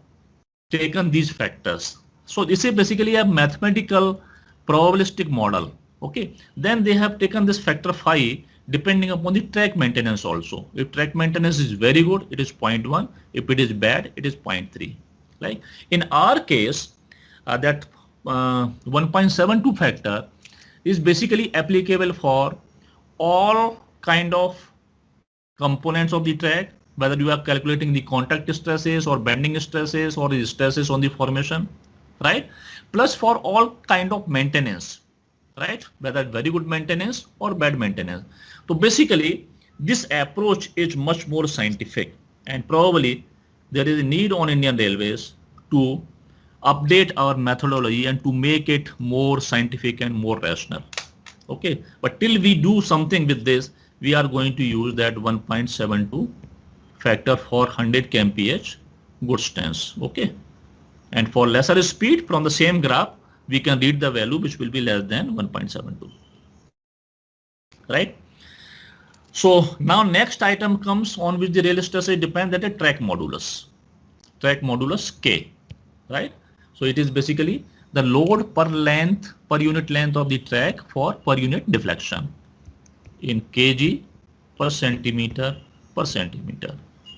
taken these factors. So this is basically a mathematical probabilistic model. Okay, then they have taken this factor phi depending upon the track maintenance also. If track maintenance is very good, it is 0.1. If it is bad, it is 0.3. Like in our case, that 1.72 factor is basically applicable for all kind of components of the track, whether you are calculating the contact stresses or bending stresses or the stresses on the formation, right, plus for all kind of maintenance, right, whether very good maintenance or bad maintenance. So basically this approach is much more scientific, and probably there is a need on Indian Railways to update our methodology and to make it more scientific and more rational. Okay, but till we do something with this, we are going to use that 1.72 factor for 100 kmph good stance. Okay, and for lesser speed from the same graph we can read the value which will be less than 1.72, right. So now next item comes on which the rail stress depends, that is track modulus K, right. So it is basically the load per unit length of the track for per unit deflection in kg per centimeter,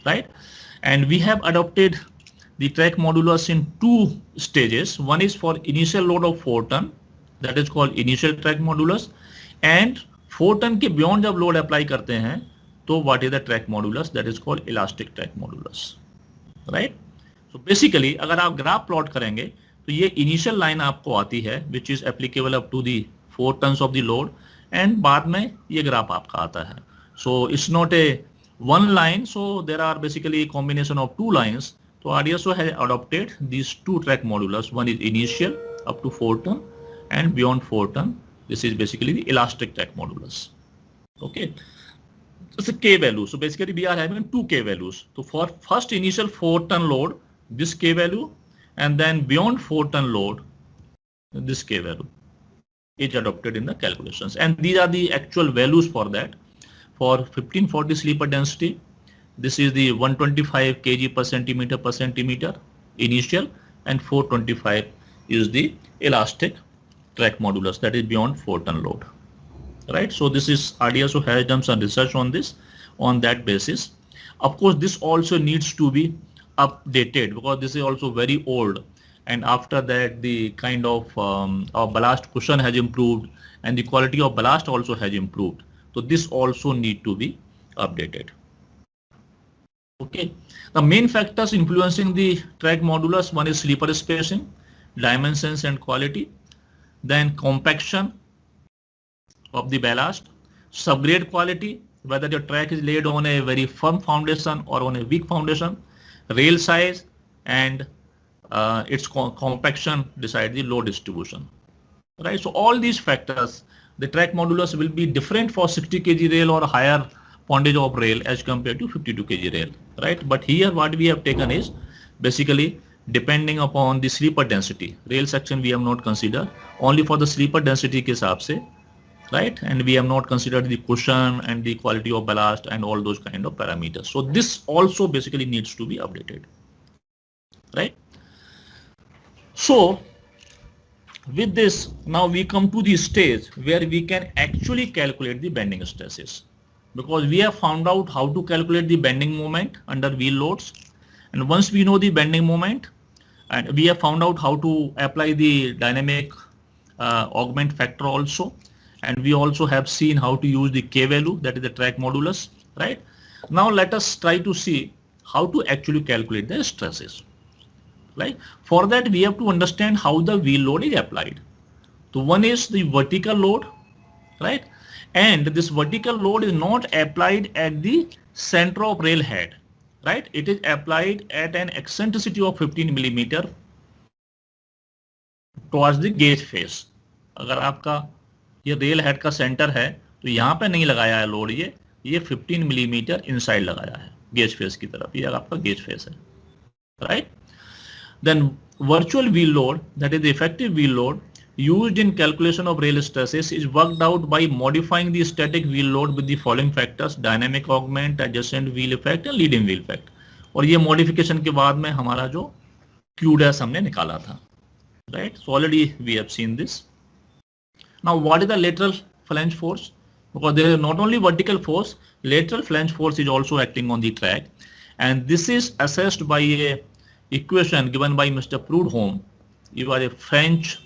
right. And we have adopted the track modulus in 2 stages. One is for initial load of 4 ton, that is called initial track modulus, and 4 ton के beyond जब load apply करते हैं तो what is the track modulus, that is called elastic track modulus, right. So basically अगर आप graph plot करेंगे तो ये इनिशियल लाइन आपको आती है which is applicable up to the 4 tons of the load, and बाद में ये ग्राफ आपका आता है. So it's not a one line, so there are basically a combination of two lines. So RDSO has adopted these two track modulus. One is initial up to 4 ton and beyond 4 ton. This is basically the elastic track modulus. Okay. It's a K value. So basically we are having two K values. So for first initial 4 ton load, this K value, and then beyond 4 ton load, this K value is adopted in the calculations. And these are the actual values for that. For 1540 sleeper density, this is the 125 kg per centimeter initial, and 425 is the elastic track modulus, that is beyond 4 ton load. Right, so this is RDSO has done some research on this, on that basis. Of course, this also needs to be updated because this is also very old, and after that the kind of ballast cushion has improved and the quality of ballast also has improved. So this also need to be updated. Okay, the main factors influencing the track modulus, one is sleeper spacing, dimensions and quality, then compaction of the ballast, subgrade quality, whether your track is laid on a very firm foundation or on a weak foundation, rail size, and its compaction decide the load distribution. Right, so all these factors, the track modulus will be different for 60 kg rail or higher poundage of rail as compared to 52 kg rail. Right, but here what we have taken is basically depending upon the sleeper density. Rail section we have not considered, only for the sleeper density ke hisab se. Right, and we have not considered the cushion and the quality of ballast and all those kind of parameters. So this also basically needs to be updated. Right, so with this, now we come to the stage where we can actually calculate the bending stresses, because we have found out how to calculate the bending moment under wheel loads, and once we know the bending moment and we have found out how to apply the dynamic augment factor also, and we also have seen how to use the K value, that is the track modulus. Right, now let us try to see how to actually calculate the stresses. Right, for that we have to understand how the wheel load is applied. So one is the vertical load, right, and this vertical load is not applied at the center of rail head. Right, it is applied at an eccentricity of 15 millimeter towards the gauge face. अगर आपका ये rail head का centre है तो यहाँ पे नहीं लगाया है लोड, ये 15 मिलीमीटर इनसाइड लगाया है गेज फेस की तरफ, ये आपका गेज फेस है. Right, then virtual wheel load, that is the effective wheel load used in calculation of rail stresses, is worked out by modifying the static wheel load with the following factors: dynamic augment, adjacent wheel effect and leading wheel effect. और ये modification के बाद में हमारा जो Q dash हमने निकाला था. Right, so already we have seen this. Now what is the lateral flange force? Because there is not only vertical force, lateral flange force is also acting on the track, and this is assessed by a equation given by Mr. Prudhomme. He was a French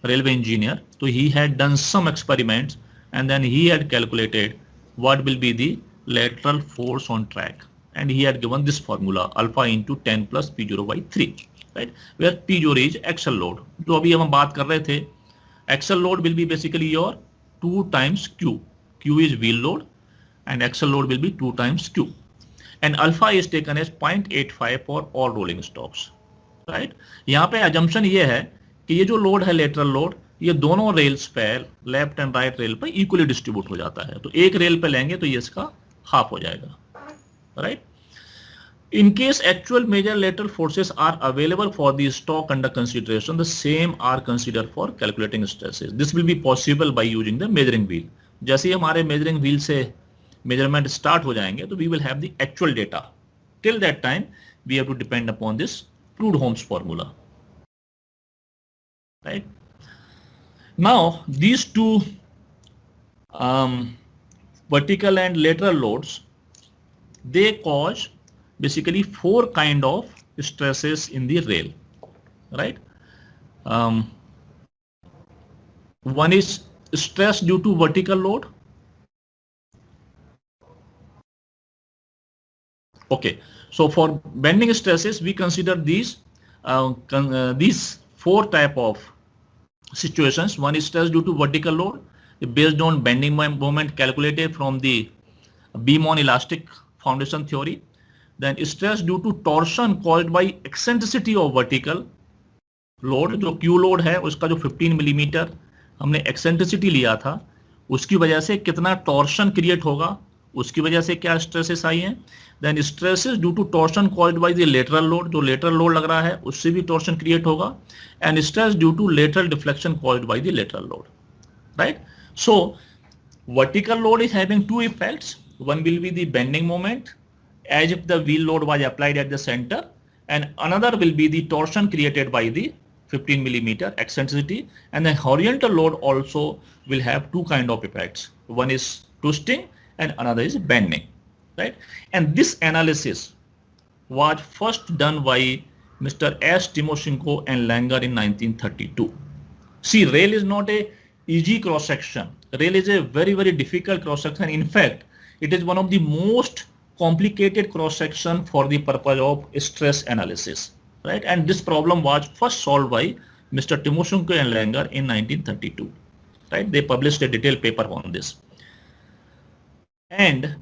railway engineer, so he had done some experiments and then he had calculated what will be the lateral force on track, and he had given this formula: alpha into 10 plus P0 by 3, right, where P0 is axle load. जो अभी हम बात कर रहे थे, axle load will be basically your 2 times Q. Q is wheel load and axle load will be 2 times Q. And alpha is taken as 0.85 for all rolling stocks. Right? यहाँ पे assumption ये है कि ये जो लोड है lateral load, ये दोनों रेल्स पे, लेफ्ट एंड राइट रेल पे इक्वली डिस्ट्रीब्यूट हो जाता है. तो एक रेल पे लेंगे तो ये इसका हाफ हो जाएगा. Right, in case actual major lateral forces are available for the stock under consideration, the same are considered for calculating stresses. This will be possible by using the measuring wheel. जैसे ही हमारे measuring wheel से measurement start हो जाएंगे तो we will have the actual data. Till that time we have to depend upon this Prudhomme's formula. Right, now these two vertical and lateral loads, they cause basically 4 kind of stresses in the rail. Right, one is stress due to vertical load. Okay, so for bending stresses we consider these 4 type of situations. One is stress due to vertical load based on bending moment calculated from the beam on elastic foundation theory. Then stress due to torsion caused by eccentricity of vertical load, जो Q load है उसका जो 15 millimetre हमने eccentricity लिया था, उसकी वजह से कितना टॉर्शन क्रिएट होगा, उसकी वजह से क्या स्ट्रेसेस आई हैं. Then stresses due to torsion caused by the lateral load, जो लेटरल लोड लग रहा है उससे भी टॉर्शन क्रिएट होगा. And stress due to lateral deflection caused by the lateral load. Right. So vertical load is having two effects. One will be the bending moment as if the wheel load was applied at the center, and another will be the torsion created by the 15 millimeter eccentricity. And the horizontal load also will have two kind of effects. One is twisting and another is bending, right? And this analysis was first done by Mr. S. Timoshenko and Langer in 1932. See, rail is not a easy cross section. Rail is a very, very difficult cross section. In fact, it is one of the most complicated cross section for the purpose of stress analysis, right? And this problem was first solved by Mr. Timoshenko and Langer in 1932, right? They published a detailed paper on this. And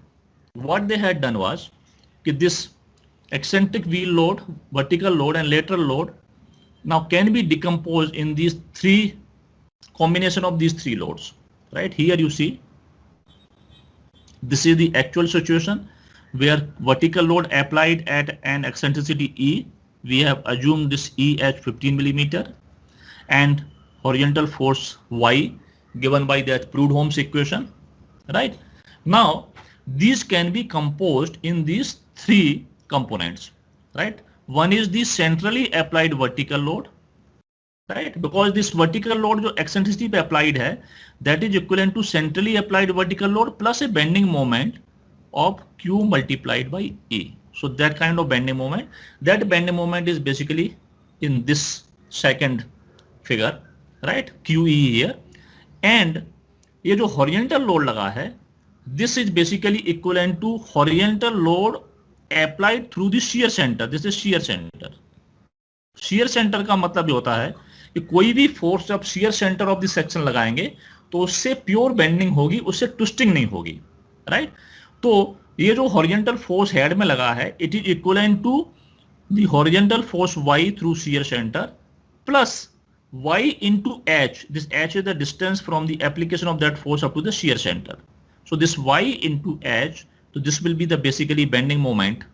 what they had done was this eccentric wheel load, vertical load and lateral load now can be decomposed in these three combination of these three loads. Right here you see, this is the actual situation where vertical load applied at an eccentricity E. We have assumed this E as 15 millimeter and horizontal force Y given by that Prudhomme's equation. Right. Now these can be composed in these three components. Right. One is the centrally applied vertical load. Right, because this vertical load जो eccentricity पे applied है, that is equivalent to centrally applied vertical load plus a bending moment of Q multiplied by E. So that kind of bending moment, that bending moment is basically in this second figure, right? QE here. And ये जो horizontal load लगा है, this is basically equivalent to horizontal load applied through the shear center. This is shear center. Shear center का मतलब ये होता है कि कोई भी फोर्स जब shear center of the section लगाएंगे तो उससे प्योर बेंडिंग होगी, उससे ट्विस्टिंग नहीं होगी. राइट. तो ये जो हॉरिजॉन्टल फोर्स हेड में लगा है, it is equivalent to the horizontal force y through shear center plus y into h. This h is the distance from the application of that force up to the shear center. So this y into h, so this will be the basically bending moment.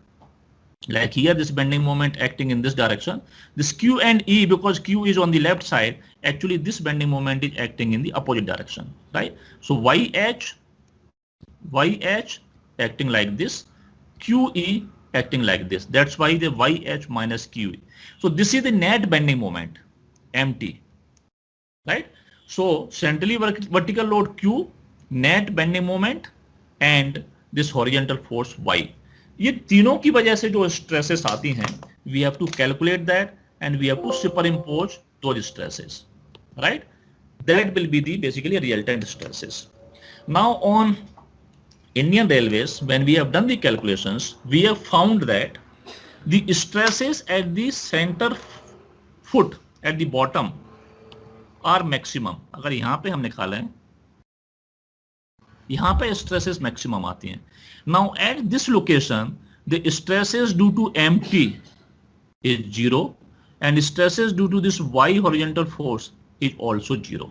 Like here, this bending moment acting in this direction. This Q and E, because Q is on the left side, actually this bending moment is acting in the opposite direction, right? So YH acting like this, QE acting like this. That's why the YH minus QE. So this is the net bending moment, MT, right? So centrally vertical load Q, net bending moment, and this horizontal force Y. ये तीनों की वजह से जो stresses आती हैं, we have to calculate that and we have to superimpose those stresses, right? That will be the basically real-time stresses. Now on Indian Railways, when we have done the calculations, we have found that the stresses at the center foot at the bottom are maximum. अगर यहाँ पे हम निकालें, यहाँ पे stresses maximum आती हैं. Now at this location, the stresses due to MT is 0 and stresses due to this Y horizontal force is also 0.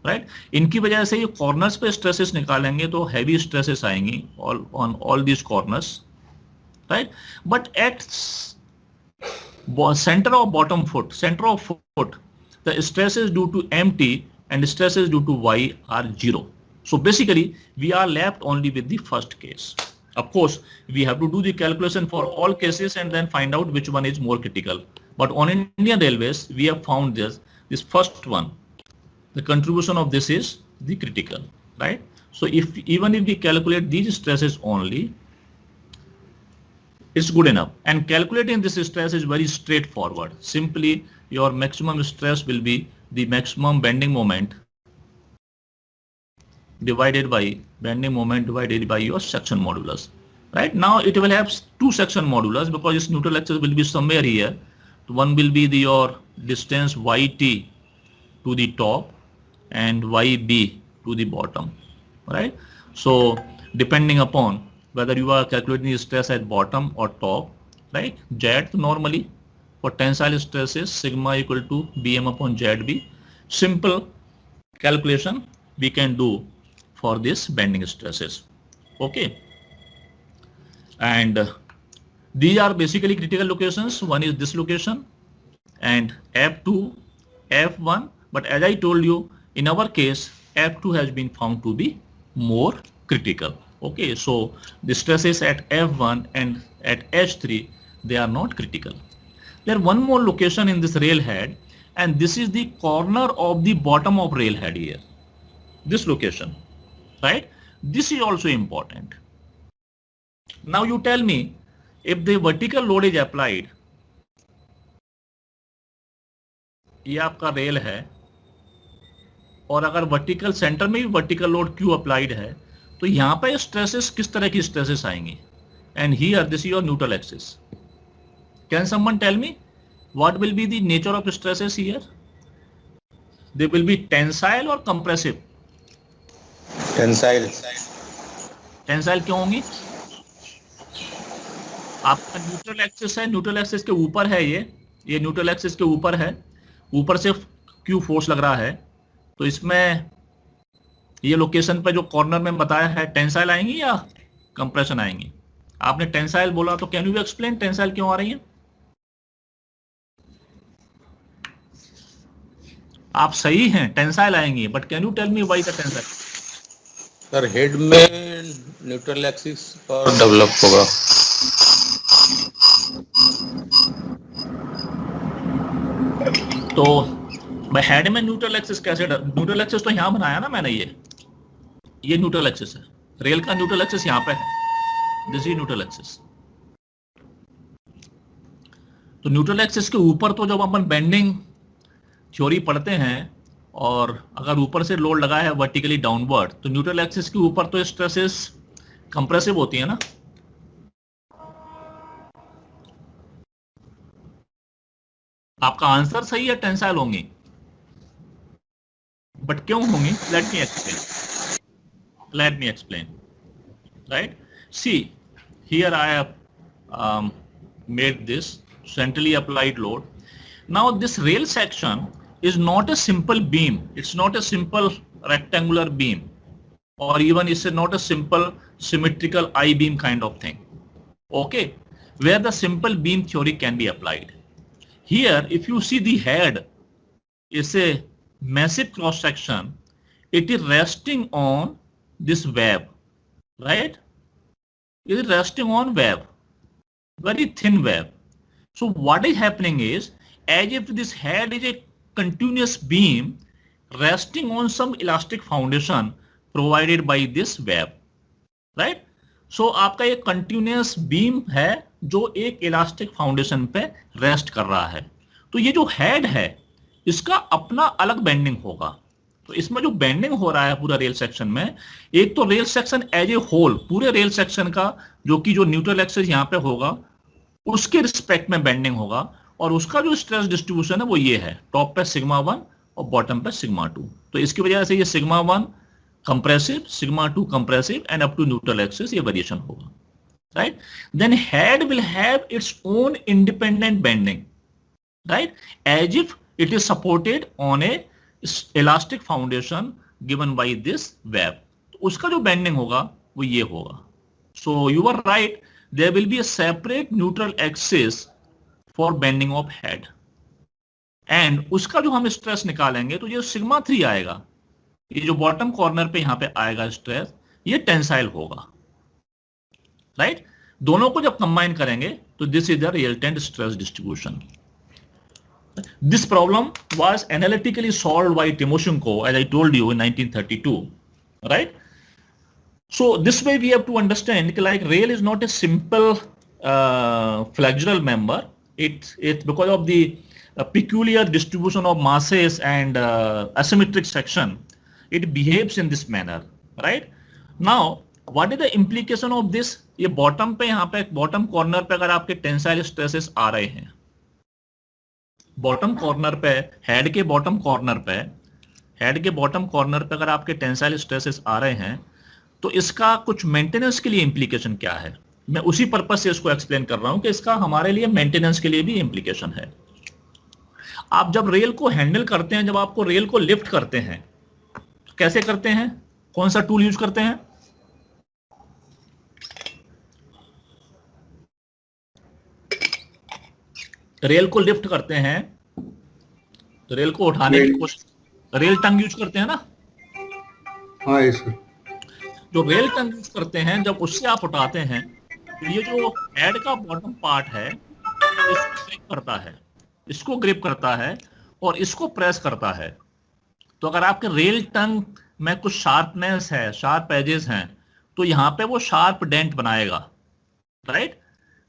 Right? इनकी वजह से ये corners पे stresses निकालेंगे तो heavy stresses आएंगी on all these corners. Right? But at center of bottom foot, the stresses due to MT and stresses due to Y are 0. So basically, we are left only with the first case. Of course, we have to do the calculation for all cases and then find out which one is more critical. But on Indian Railways, we have found this first one. The contribution of this is the critical, right? So even if we calculate these stresses only, it's good enough. And calculating this stress is very straightforward. Simply, your maximum stress will be the maximum bending moment divided by your section modulus. Right now it will have two section modulus because its neutral axis will be somewhere here. One will be your distance yt to the top and yb to the bottom. Right. So depending upon whether you are calculating the stress at bottom or top, right? Z normally for tensile stress is sigma equal to Bm upon ZB. Simple calculation we can do for this bending stresses. Okay, and these are basically critical locations. One is this location and F2, F1, but as I told you, in our case F2 has been found to be more critical. Okay, so the stresses at F1 and at H3, they are not critical. There one more location in this rail head, and this is the corner of the bottom of rail head here. This location, right? This is also important. Now you tell me, if the vertical load is applied, ये आपका rail है, और अगर vertical centre में भी vertical load Q applied है, तो यहाँ पे स्ट्रेसेस किस तरह की स्ट्रेसेस आएंगी? And here this is your neutral axis. Can someone tell me what will be the nature of stresses here? They will be tensile or compressive? Tensile. Tensile क्यों होंगी? आपका न्यूट्रल एक्सिस है, neutral axis के ऊपर है, ये neutral axis के ऊपर है, ऊपर से क्यू फोर्स लग रहा है, तो इसमें ये लोकेशन पे जो कॉर्नर में बताया है, टेंसाइल आएंगी या कंप्रेशन आएंगी? आपने टेंसाइल बोला, तो कैन यू एक्सप्लेन टेंसाइल क्यों आ रही है? आप सही हैं, टेंसाइल आएंगी, but can you tell me why the tensile? Sir head में न्यूट्रल एक्सिस पर डेवलप होगा. तो मैं हेड में न्यूट्रल एक्सिस कैसे? न्यूट्रल एक्सिस तो यहां बनाया ना मैंने, ये न्यूट्रल एक्सिस है, रेल का न्यूट्रल एक्सिस यहां पे है, दिस इज न्यूट्रल एक्सिस. तो न्यूट्रल एक्सिस के ऊपर तो जब अपन बेंडिंग थ्योरी पढ़ते हैं, और अगर ऊपर से लोड लगा है वर्टिकली डाउनवर्ड, तो न्यूट्रल एक्सिस के ऊपर तो स्ट्रेसेस कंप्रेसिव होती है ना. आपका आंसर सही है, टेंसाइल होंगी, बट क्यों होंगी? Let me explain. Right, see here I have made this centrally applied load. Now this rail section is not a simple beam, it's not a simple rectangular beam, or even it's not a simple symmetrical I-beam kind of thing, okay, where the simple beam theory can be applied. Here if you see the head is a massive cross section, it is resting on this web, right? It is resting on web, very thin web. So what is happening is, as if this head is a continuous beam resting on some elastic foundation provided by this web, right? So आपका ये continuous beam है जो एक elastic foundation पे rest कर रहा है. तो ये जो head है, इसका अपना अलग bending होगा. तो इसमें जो bending हो रहा है पूरा रेल सेक्शन में, एक तो rail section as a whole, पूरे रेल सेक्शन का जो कि जो न्यूट्रल एक्सिस यहाँ पे होगा उसके रिस्पेक्ट में बेंडिंग होगा, और उसका जो स्ट्रेस डिस्ट्रीब्यूशन है वो ये है, टॉप पे सिग्मा 1 और बॉटम पे सिग्मा 2. तो इसकी वजह से ये sigma 1 compressive, sigma 2 compressive, and up to neutral axis ये वेरिएशन होगा, right? Then head will have its own independent bending, right, as if it is supported on a elastic foundation given by this web. तो उसका जो bending होगा वो ये होगा. So you are right, there will be a separate neutral axis for bending of head, and उसका जो हम स्ट्रेस निकालेंगे तो ये सिग्मा 3 आएगा, ये जो बॉटम कॉर्नर पे यहाँ पे आएगा स्ट्रेस, ये टेंसाइल होगा, राइट? दोनों को जब कंबाइन करेंगे तो this is the resultant stress distribution. This problem was analytically solved by Timoshenko, as I told you, in 1932, right? So this way we have to understand like rail is not a simple flexural member. It's because of the peculiar distribution of masses and asymmetric section, it behaves in this manner, right? Now what is the implication of this? ये bottom पे, यहाँ पे bottom corner पे अगर आपके tensile stresses आ रहे हैं, bottom corner पे, head के bottom corner पे अगर आपके tensile stresses आ रहे हैं, तो इसका कुछ मेंटेनेंस के लिए इंप्लीकेशन क्या है, मैं उसी पर्पस से इसको एक्सप्लेन कर रहा हूं कि इसका हमारे लिए मेंटेनेंस के लिए भी इंप्लीकेशन है। आप जब रेल को हैंडल करते हैं, जब आपको रेल को लिफ्ट करते हैं, कैसे करते हैं, कौन सा टूल यूज करते हैं? रेल को लिफ्ट करते हैं, रेल को उठाने की कोशिश, रेल टंग यूज करते हैं ना। हाँ यस सर। जो रेल टंग यूज करते हैं, जब उससे आप उठाते हैं, तो ये जो हेड का बॉटम पार्ट है इसको ग्रिप करता है, इसको ग्रिप करता है और इसको प्रेस करता है। तो अगर आपके रेल टंग में कुछ शार्पनेस है, शार्प एजेस हैं, तो यहां पे वो शार्प डेंट बनाएगा, राइट,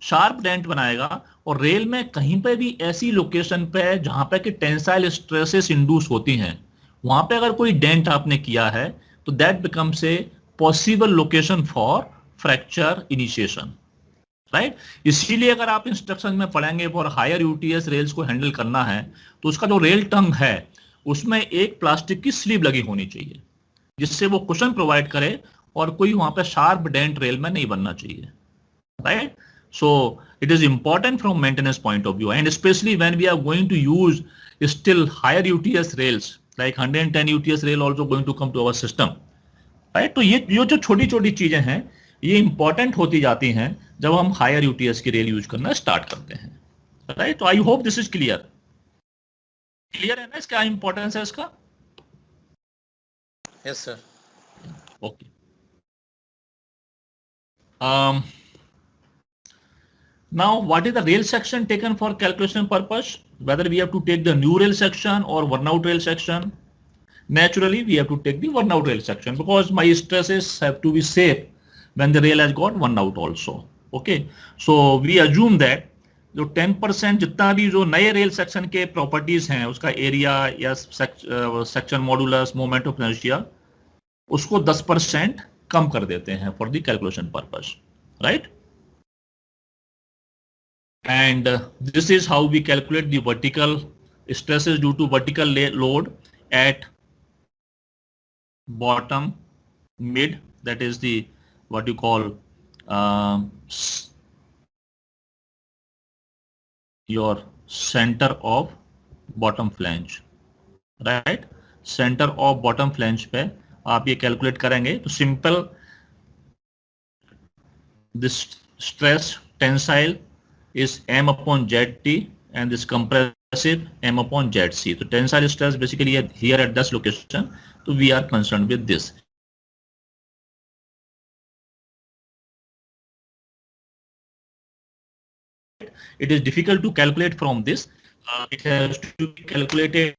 शार्प डेंट बनाएगा। और रेल में कहीं पे भी ऐसी लोकेशन पे जहां पे कि टेंसाइल स्ट्रेसेस इंड्यूस होती हैं, वहां पे अगर कोई डेंट आपने किया है तो that becomes a possible location for fracture initiation, right. इसीलिए अगर आप इंस्ट्रक्शन में पढ़ेंगे फॉर हायर यूटीएस रेल्स को हैंडल करना है, तो उसका जो रेल टंग है उसमें एक प्लास्टिक की स्लीव लगी होनी चाहिए, जिससे वो कुशन प्रोवाइड करे और कोई वहां पे शार्प डेंट रेल में नहीं बनना चाहिए, right? So it is important from maintenance point of view, and especially when we are going to use still higher UTS rails like 110 UTS rail also going to come to our system, right? तो ये जो छोटी छोटी चीजें हैं ये important होती जाती हैं जब हम हायर यूटीएस की रेल यूज करना स्टार्ट करते हैं, राइट। तो I hope this is clear, clear है ना इसका इंपॉर्टेंस है इसका? Yes sir. Okay. Now, what is the rail section taken for calculation purpose? Whether we have to take the new rail section or worn out rail section? Naturally, we have to take the worn out rail section because my stresses have to be safe when the rail has got worn out also. Okay, so we assume that जो 10% जितना भी जो नए rail section के properties हैं, उसका area या section modulus, moment of inertia, उसको 10% कम कर देते हैं for the calculation purpose, right. And this is how we calculate the vertical stresses due to vertical load at bottom, mid, that is the what you call your center of bottom flange, right? Center of bottom flange पे आप ये calculate करेंगे तो simple this stress tensile is M upon ZT and this compressive M upon ZC. So tensile stress basically here at this location. So we are concerned with this. It is difficult to calculate from this. It has to be calculated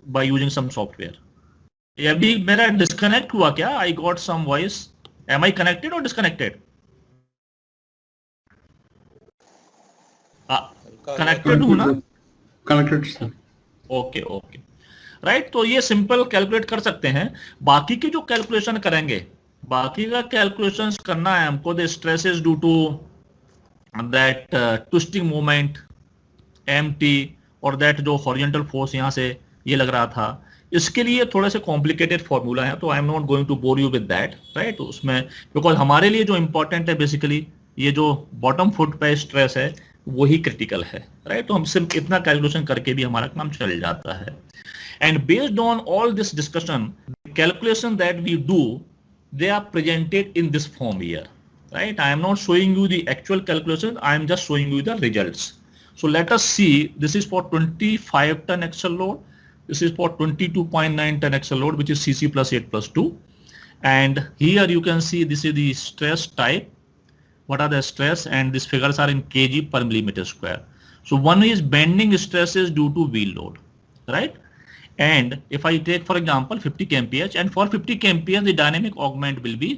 by using some software. ये अभी मेरा disconnect हुआ क्या? I got some voice. Am I connected or disconnected? Connected हूं ना? Connected sir. Okay okay, right. तो ये simple calculate कर सकते हैं। बाकी की जो कैलकुलेशन करेंगे, बाकी का कैलकुलेशन करना है हमको the stresses due to that twisting moment MT और दैट जो हॉरिजॉन्टल फोर्स यहां से ये लग रहा था, इसके लिए थोड़े से कॉम्प्लिकेटेड फॉर्मूला है, तो I am not going to bore you with that, right. उसमें बिकॉज हमारे लिए जो इंपॉर्टेंट है बेसिकली ये जो बॉटम फुट पे स्ट्रेस है वही क्रिटिकल है, राइट। तो हम सिर्फ इतना कैलकुलेशन करके भी हमारा काम चल जाता है। And based on all this discussion, calculation that we do, they are presented in this form here, right. I am not showing you the actual calculation, I am just showing you the results. So let us see, this is for 25 ton axle load, this is for 22.9 ton axle load, which is CC plus 8 plus 2. And here you can see this is the stress type. What are the stress? And these figures are in kg per millimeter square. So one is bending stresses due to wheel load, right? And if I take, for example, 50 kmph, and for 50 kmph, the dynamic augment will be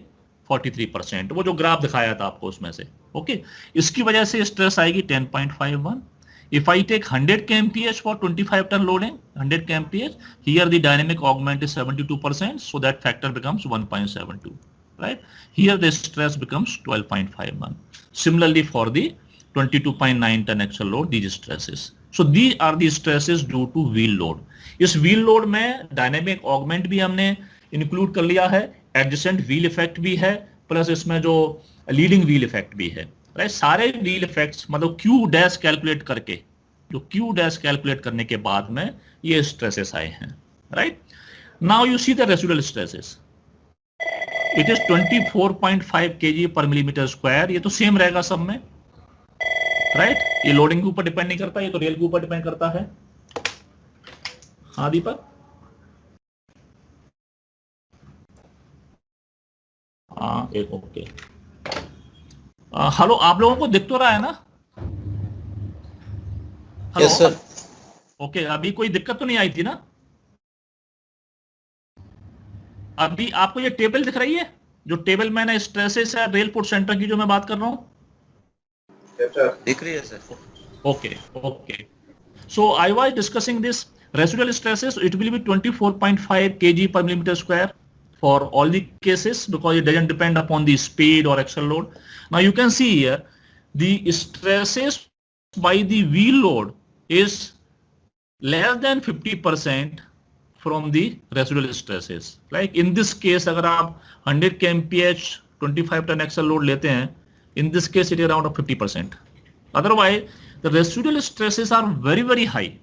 43%. वो जो graph दिखाया था आपको उसमें से, okay. इसकी वजह से स्ट्रेस आएगी 10.51. If I take 100 kmph for 25 ton loading, 100 kmph, here the dynamic augment is 72%, so that factor becomes 1.72, right? Here the stress becomes 12.51. Similarly for the 22.9 ton axle load, these stresses. So these are the stresses due to wheel load. इस wheel load में dynamic augment भी हमने include कर लिया है adjacent wheel effect भी है, plus इसमें जो लीडिंग व्हील इफेक्ट भी है, राइट। सारे व्हील इफेक्ट्स मतलब क्यू डैश कैलकुलेट करके, जो क्यू डैश कैलकुलेट करने के बाद में ये स्ट्रेसेस आए हैं, right. Now you see the residual stresses, it is 24.5 kg पर मिलीमीटर स्क्वायर। ये तो सेम रहेगा सब में, राइट। ये लोडिंग के ऊपर डिपेंड नहीं करता, ये तो रेल के ऊपर डिपेंड करता है। हाँ दीपक, हाँ एक ओके। हेलो, आप लोगों को दिख तो रहा है ना? Hello, yes sir. ओके, अभी कोई दिक्कत तो नहीं आई थी ना? अभी आपको ये टेबल दिख रही है, जो टेबल मैंने स्ट्रेसेस है रेल पुट सेंटर की जो मैं बात कर रहा हूं? दिख रही है sir. Okay, okay. So I was discussing this residual stresses. It will be 24.5 kg per millimeter square for all the cases because it doesn't depend upon the speed or axial load. Now you can see here the stresses by the wheel load is less than 50% from the residual stresses. Like in this case, अगर आप 100 kmph 25 ton axial load लेते हैं, in this case it is around 50%. Otherwise, the residual stresses are very, very high.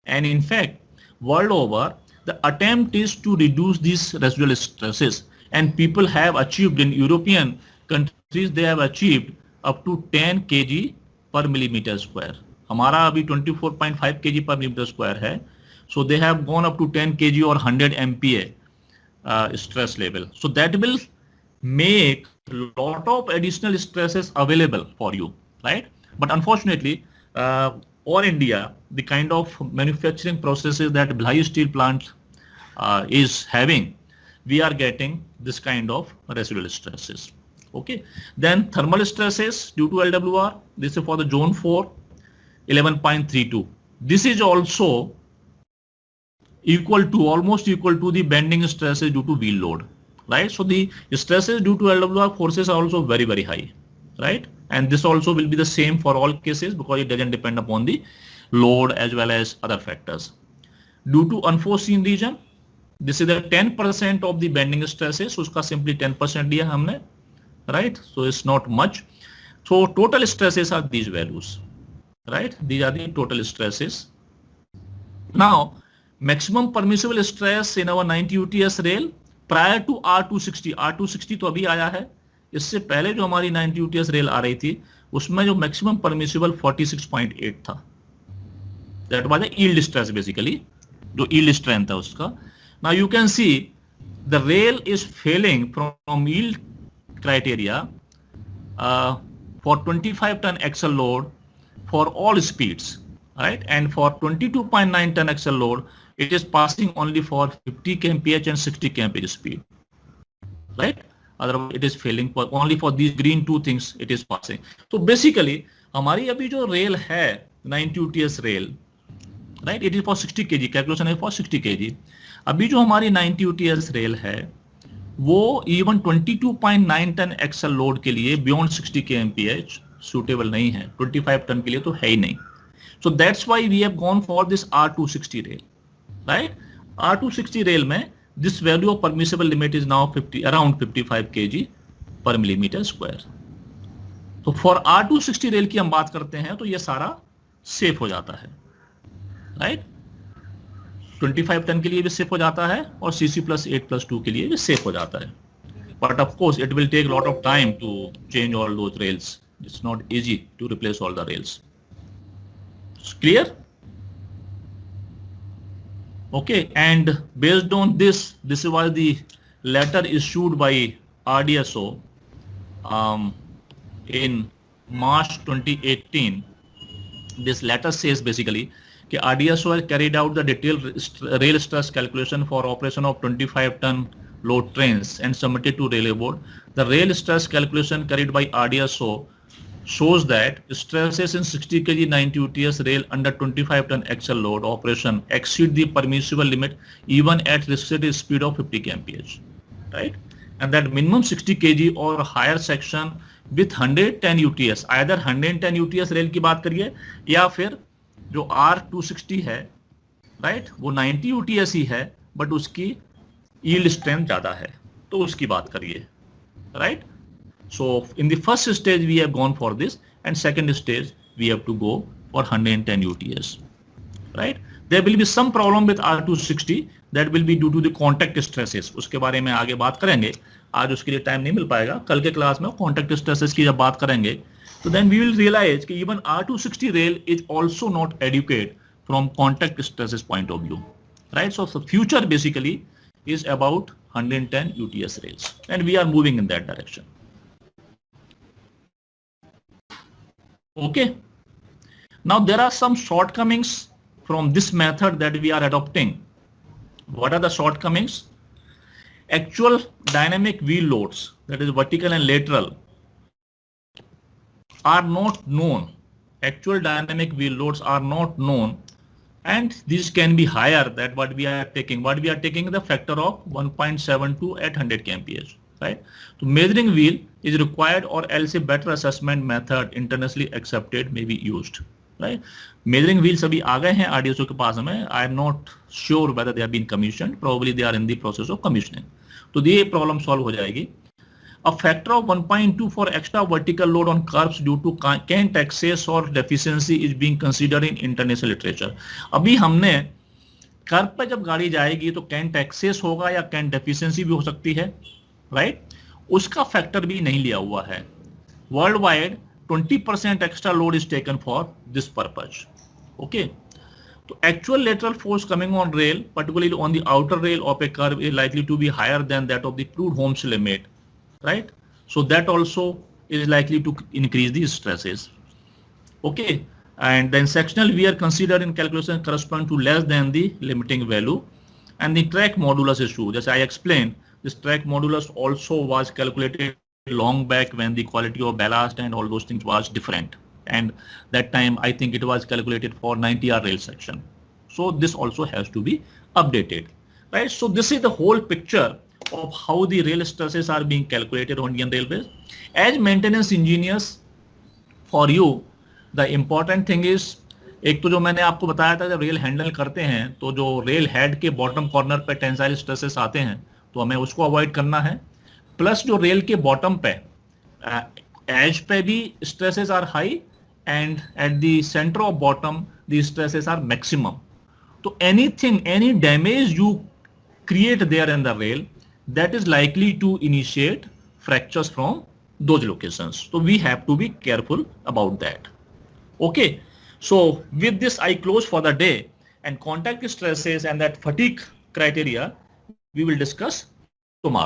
And in fact, world over, the attempt is to reduce these residual stresses. And people have achieved in European countries, they have achieved up to 10 kg per millimeter square. हमारा अभी 24.5 kg per millimeter square है. So they have gone up to 10 kg or 100 MPa stress level. So that will make a lot of additional stresses available for you, right? But unfortunately, or India, the kind of manufacturing processes that Bhilai steel plant is having, we are getting this kind of residual stresses. Okay. Then thermal stresses due to LWR. This is for the zone 4, 11.32. This is also almost equal to the bending stresses due to wheel load, right? So the stresses due to LWR forces are also very, very high, right? And this also will be the same for all cases because it doesn't depend upon the load as well as other factors. Due to unforeseen region, this is the 10% of the bending stresses. So uska simply 10% liya humne, right? So it's not much. So total stresses are these values, right? These are the total stresses. Now, maximum permissible stress in our 90 UTS rail prior to R260. R260 तो अभी आया है, इससे पहले जो हमारी 90 UTS rail आ रही थी उसमें जो मैक्सिमम परमिसिबल 46.8 था, that was the yield stress basically, जो यील्ड स्ट्रेंथ है उसका. Now you can see the rail is failing from yield criteria for 25 ton axle load for all speeds, right? And for 22.9 ton axle load it is passing only for 50 kmph and 60 kmph speed, right? Otherwise it is failing for only for these green two things it is passing. So basically हमारी अभी जो rail है 90 UTS rail, right, it is for 60 kg, calculation है for 60 kg. अभी जो हमारी 90 UTS rail है वो even 22.9 ton एक्सल लोड के लिए beyond 60 kmph suitable नहीं है, 25 ton के लिए तो है ही नहीं. So that's why we have gone for this R260 rail, right? R260 rail में this value of permissible limit is now around 55 kg per millimeter square. तो for R260 रेल की हम बात करते हैं तो ये सारा सेफ हो जाता है, राइट? 25 टन के लिए भी सेफ हो जाता है और CC+8+2 के लिए भी सेफ हो जाता है. But of course it will take a lot of time to change all those rails. It's not easy to replace all the rails. It's clear? Okay, and based on this was the letter issued by RDSO in March 2018. This letter says basically that RDSO has carried out the detailed rail stress calculation for operation of 25 ton load trains and submitted to railway board. The rail stress calculation carried by RDSO shows that stresses in 60 kg 90 UTS rail under 25 ton axle load operation exceed the permissible limit even at restricted speed of 50 kmph, right? And that minimum 60 kg or higher section with 110 UTS, either 110 UTS rail की बात करिए या फिर जो R260 है, right, वो 90 UTS ही है but उसकी yield strength ज्यादा है, तो उसकी बात करिए, right? So in the first stage we have gone for this, and second stage we have to go for 110 UTS, right? There will be some problem with R260 that will be due to the contact stresses. उसके बारे में आगे बात करेंगे, आज उसके लिए time नहीं मिल पाएगा, कल के क्लास में contact stresses की जब बात करेंगे तो then we will realize कि even R260 rail is also not adequate from contact stresses point of view, right? So the future basically is about 110 UTS rails, and we are moving in that direction. Okay. Now there are some shortcomings from this method that we are adopting. What are the shortcomings? Actual dynamic wheel loads, that is vertical and lateral, are not known. Actual dynamic wheel loads are not known, and these can be higher than what we are taking. What we are taking is the factor of 1.72 at 100 kmph, right? So measuring wheel is required, or else a better assessment method internationally accepted may be used, right? Measuring wheels अभी आ गए हैं RDSO के पास में. I am not sure whether they have been commissioned. Probably they are in the process of commissioning. तो ये problem solve हो जाएगी. A factor of 1.2 for extra vertical load on curves due to cant excess or deficiency is being considered in international literature. अभी हमने curve पे जब गाड़ी जाएगी तो कैंट एक्सेस होगा या कैंट डेफिशिएंसी भी हो सकती है, राइट? उसका फैक्टर भी नहीं लिया हुआ है. World wide 20% extra load is taken for this purpose. Okay, तो actual lateral force coming on rail, particularly on the outer rail of a curve, is likely to be higher than that of the crude Holmes limit, right? So that also is likely to increase these stresses. Okay, and then sectional wear considered in calculation correspond to less than the limiting value, and the track modulus issue, just I explained, this track modulus also was calculated long back when the quality of ballast and all those things was different, and that time I think it was calculated for 90R rail section. So this also has to be updated, right? So this is the whole picture of how the rail stresses are being calculated on Indian Railways. As maintenance engineers, for you the important thing is, एक तो जो मैंने आपको बताया था, जब rail handle करते हैं तो जो रेल हेड के बॉटम कॉर्नर पे टेंसाइल स्ट्रेसेस आते हैं तो हमें उसको अवॉइड करना है. प्लस जो रेल के बॉटम पे एज पे भी stresses are high, and at the centre of bottom the stresses are maximum. तो anything, any damage you create there in the rail, that is likely to initiate fractures from those locations. So we have to be careful about that. Okay, so with this I close for the day, and contact stresses and that fatigue criteria we will discuss tomorrow.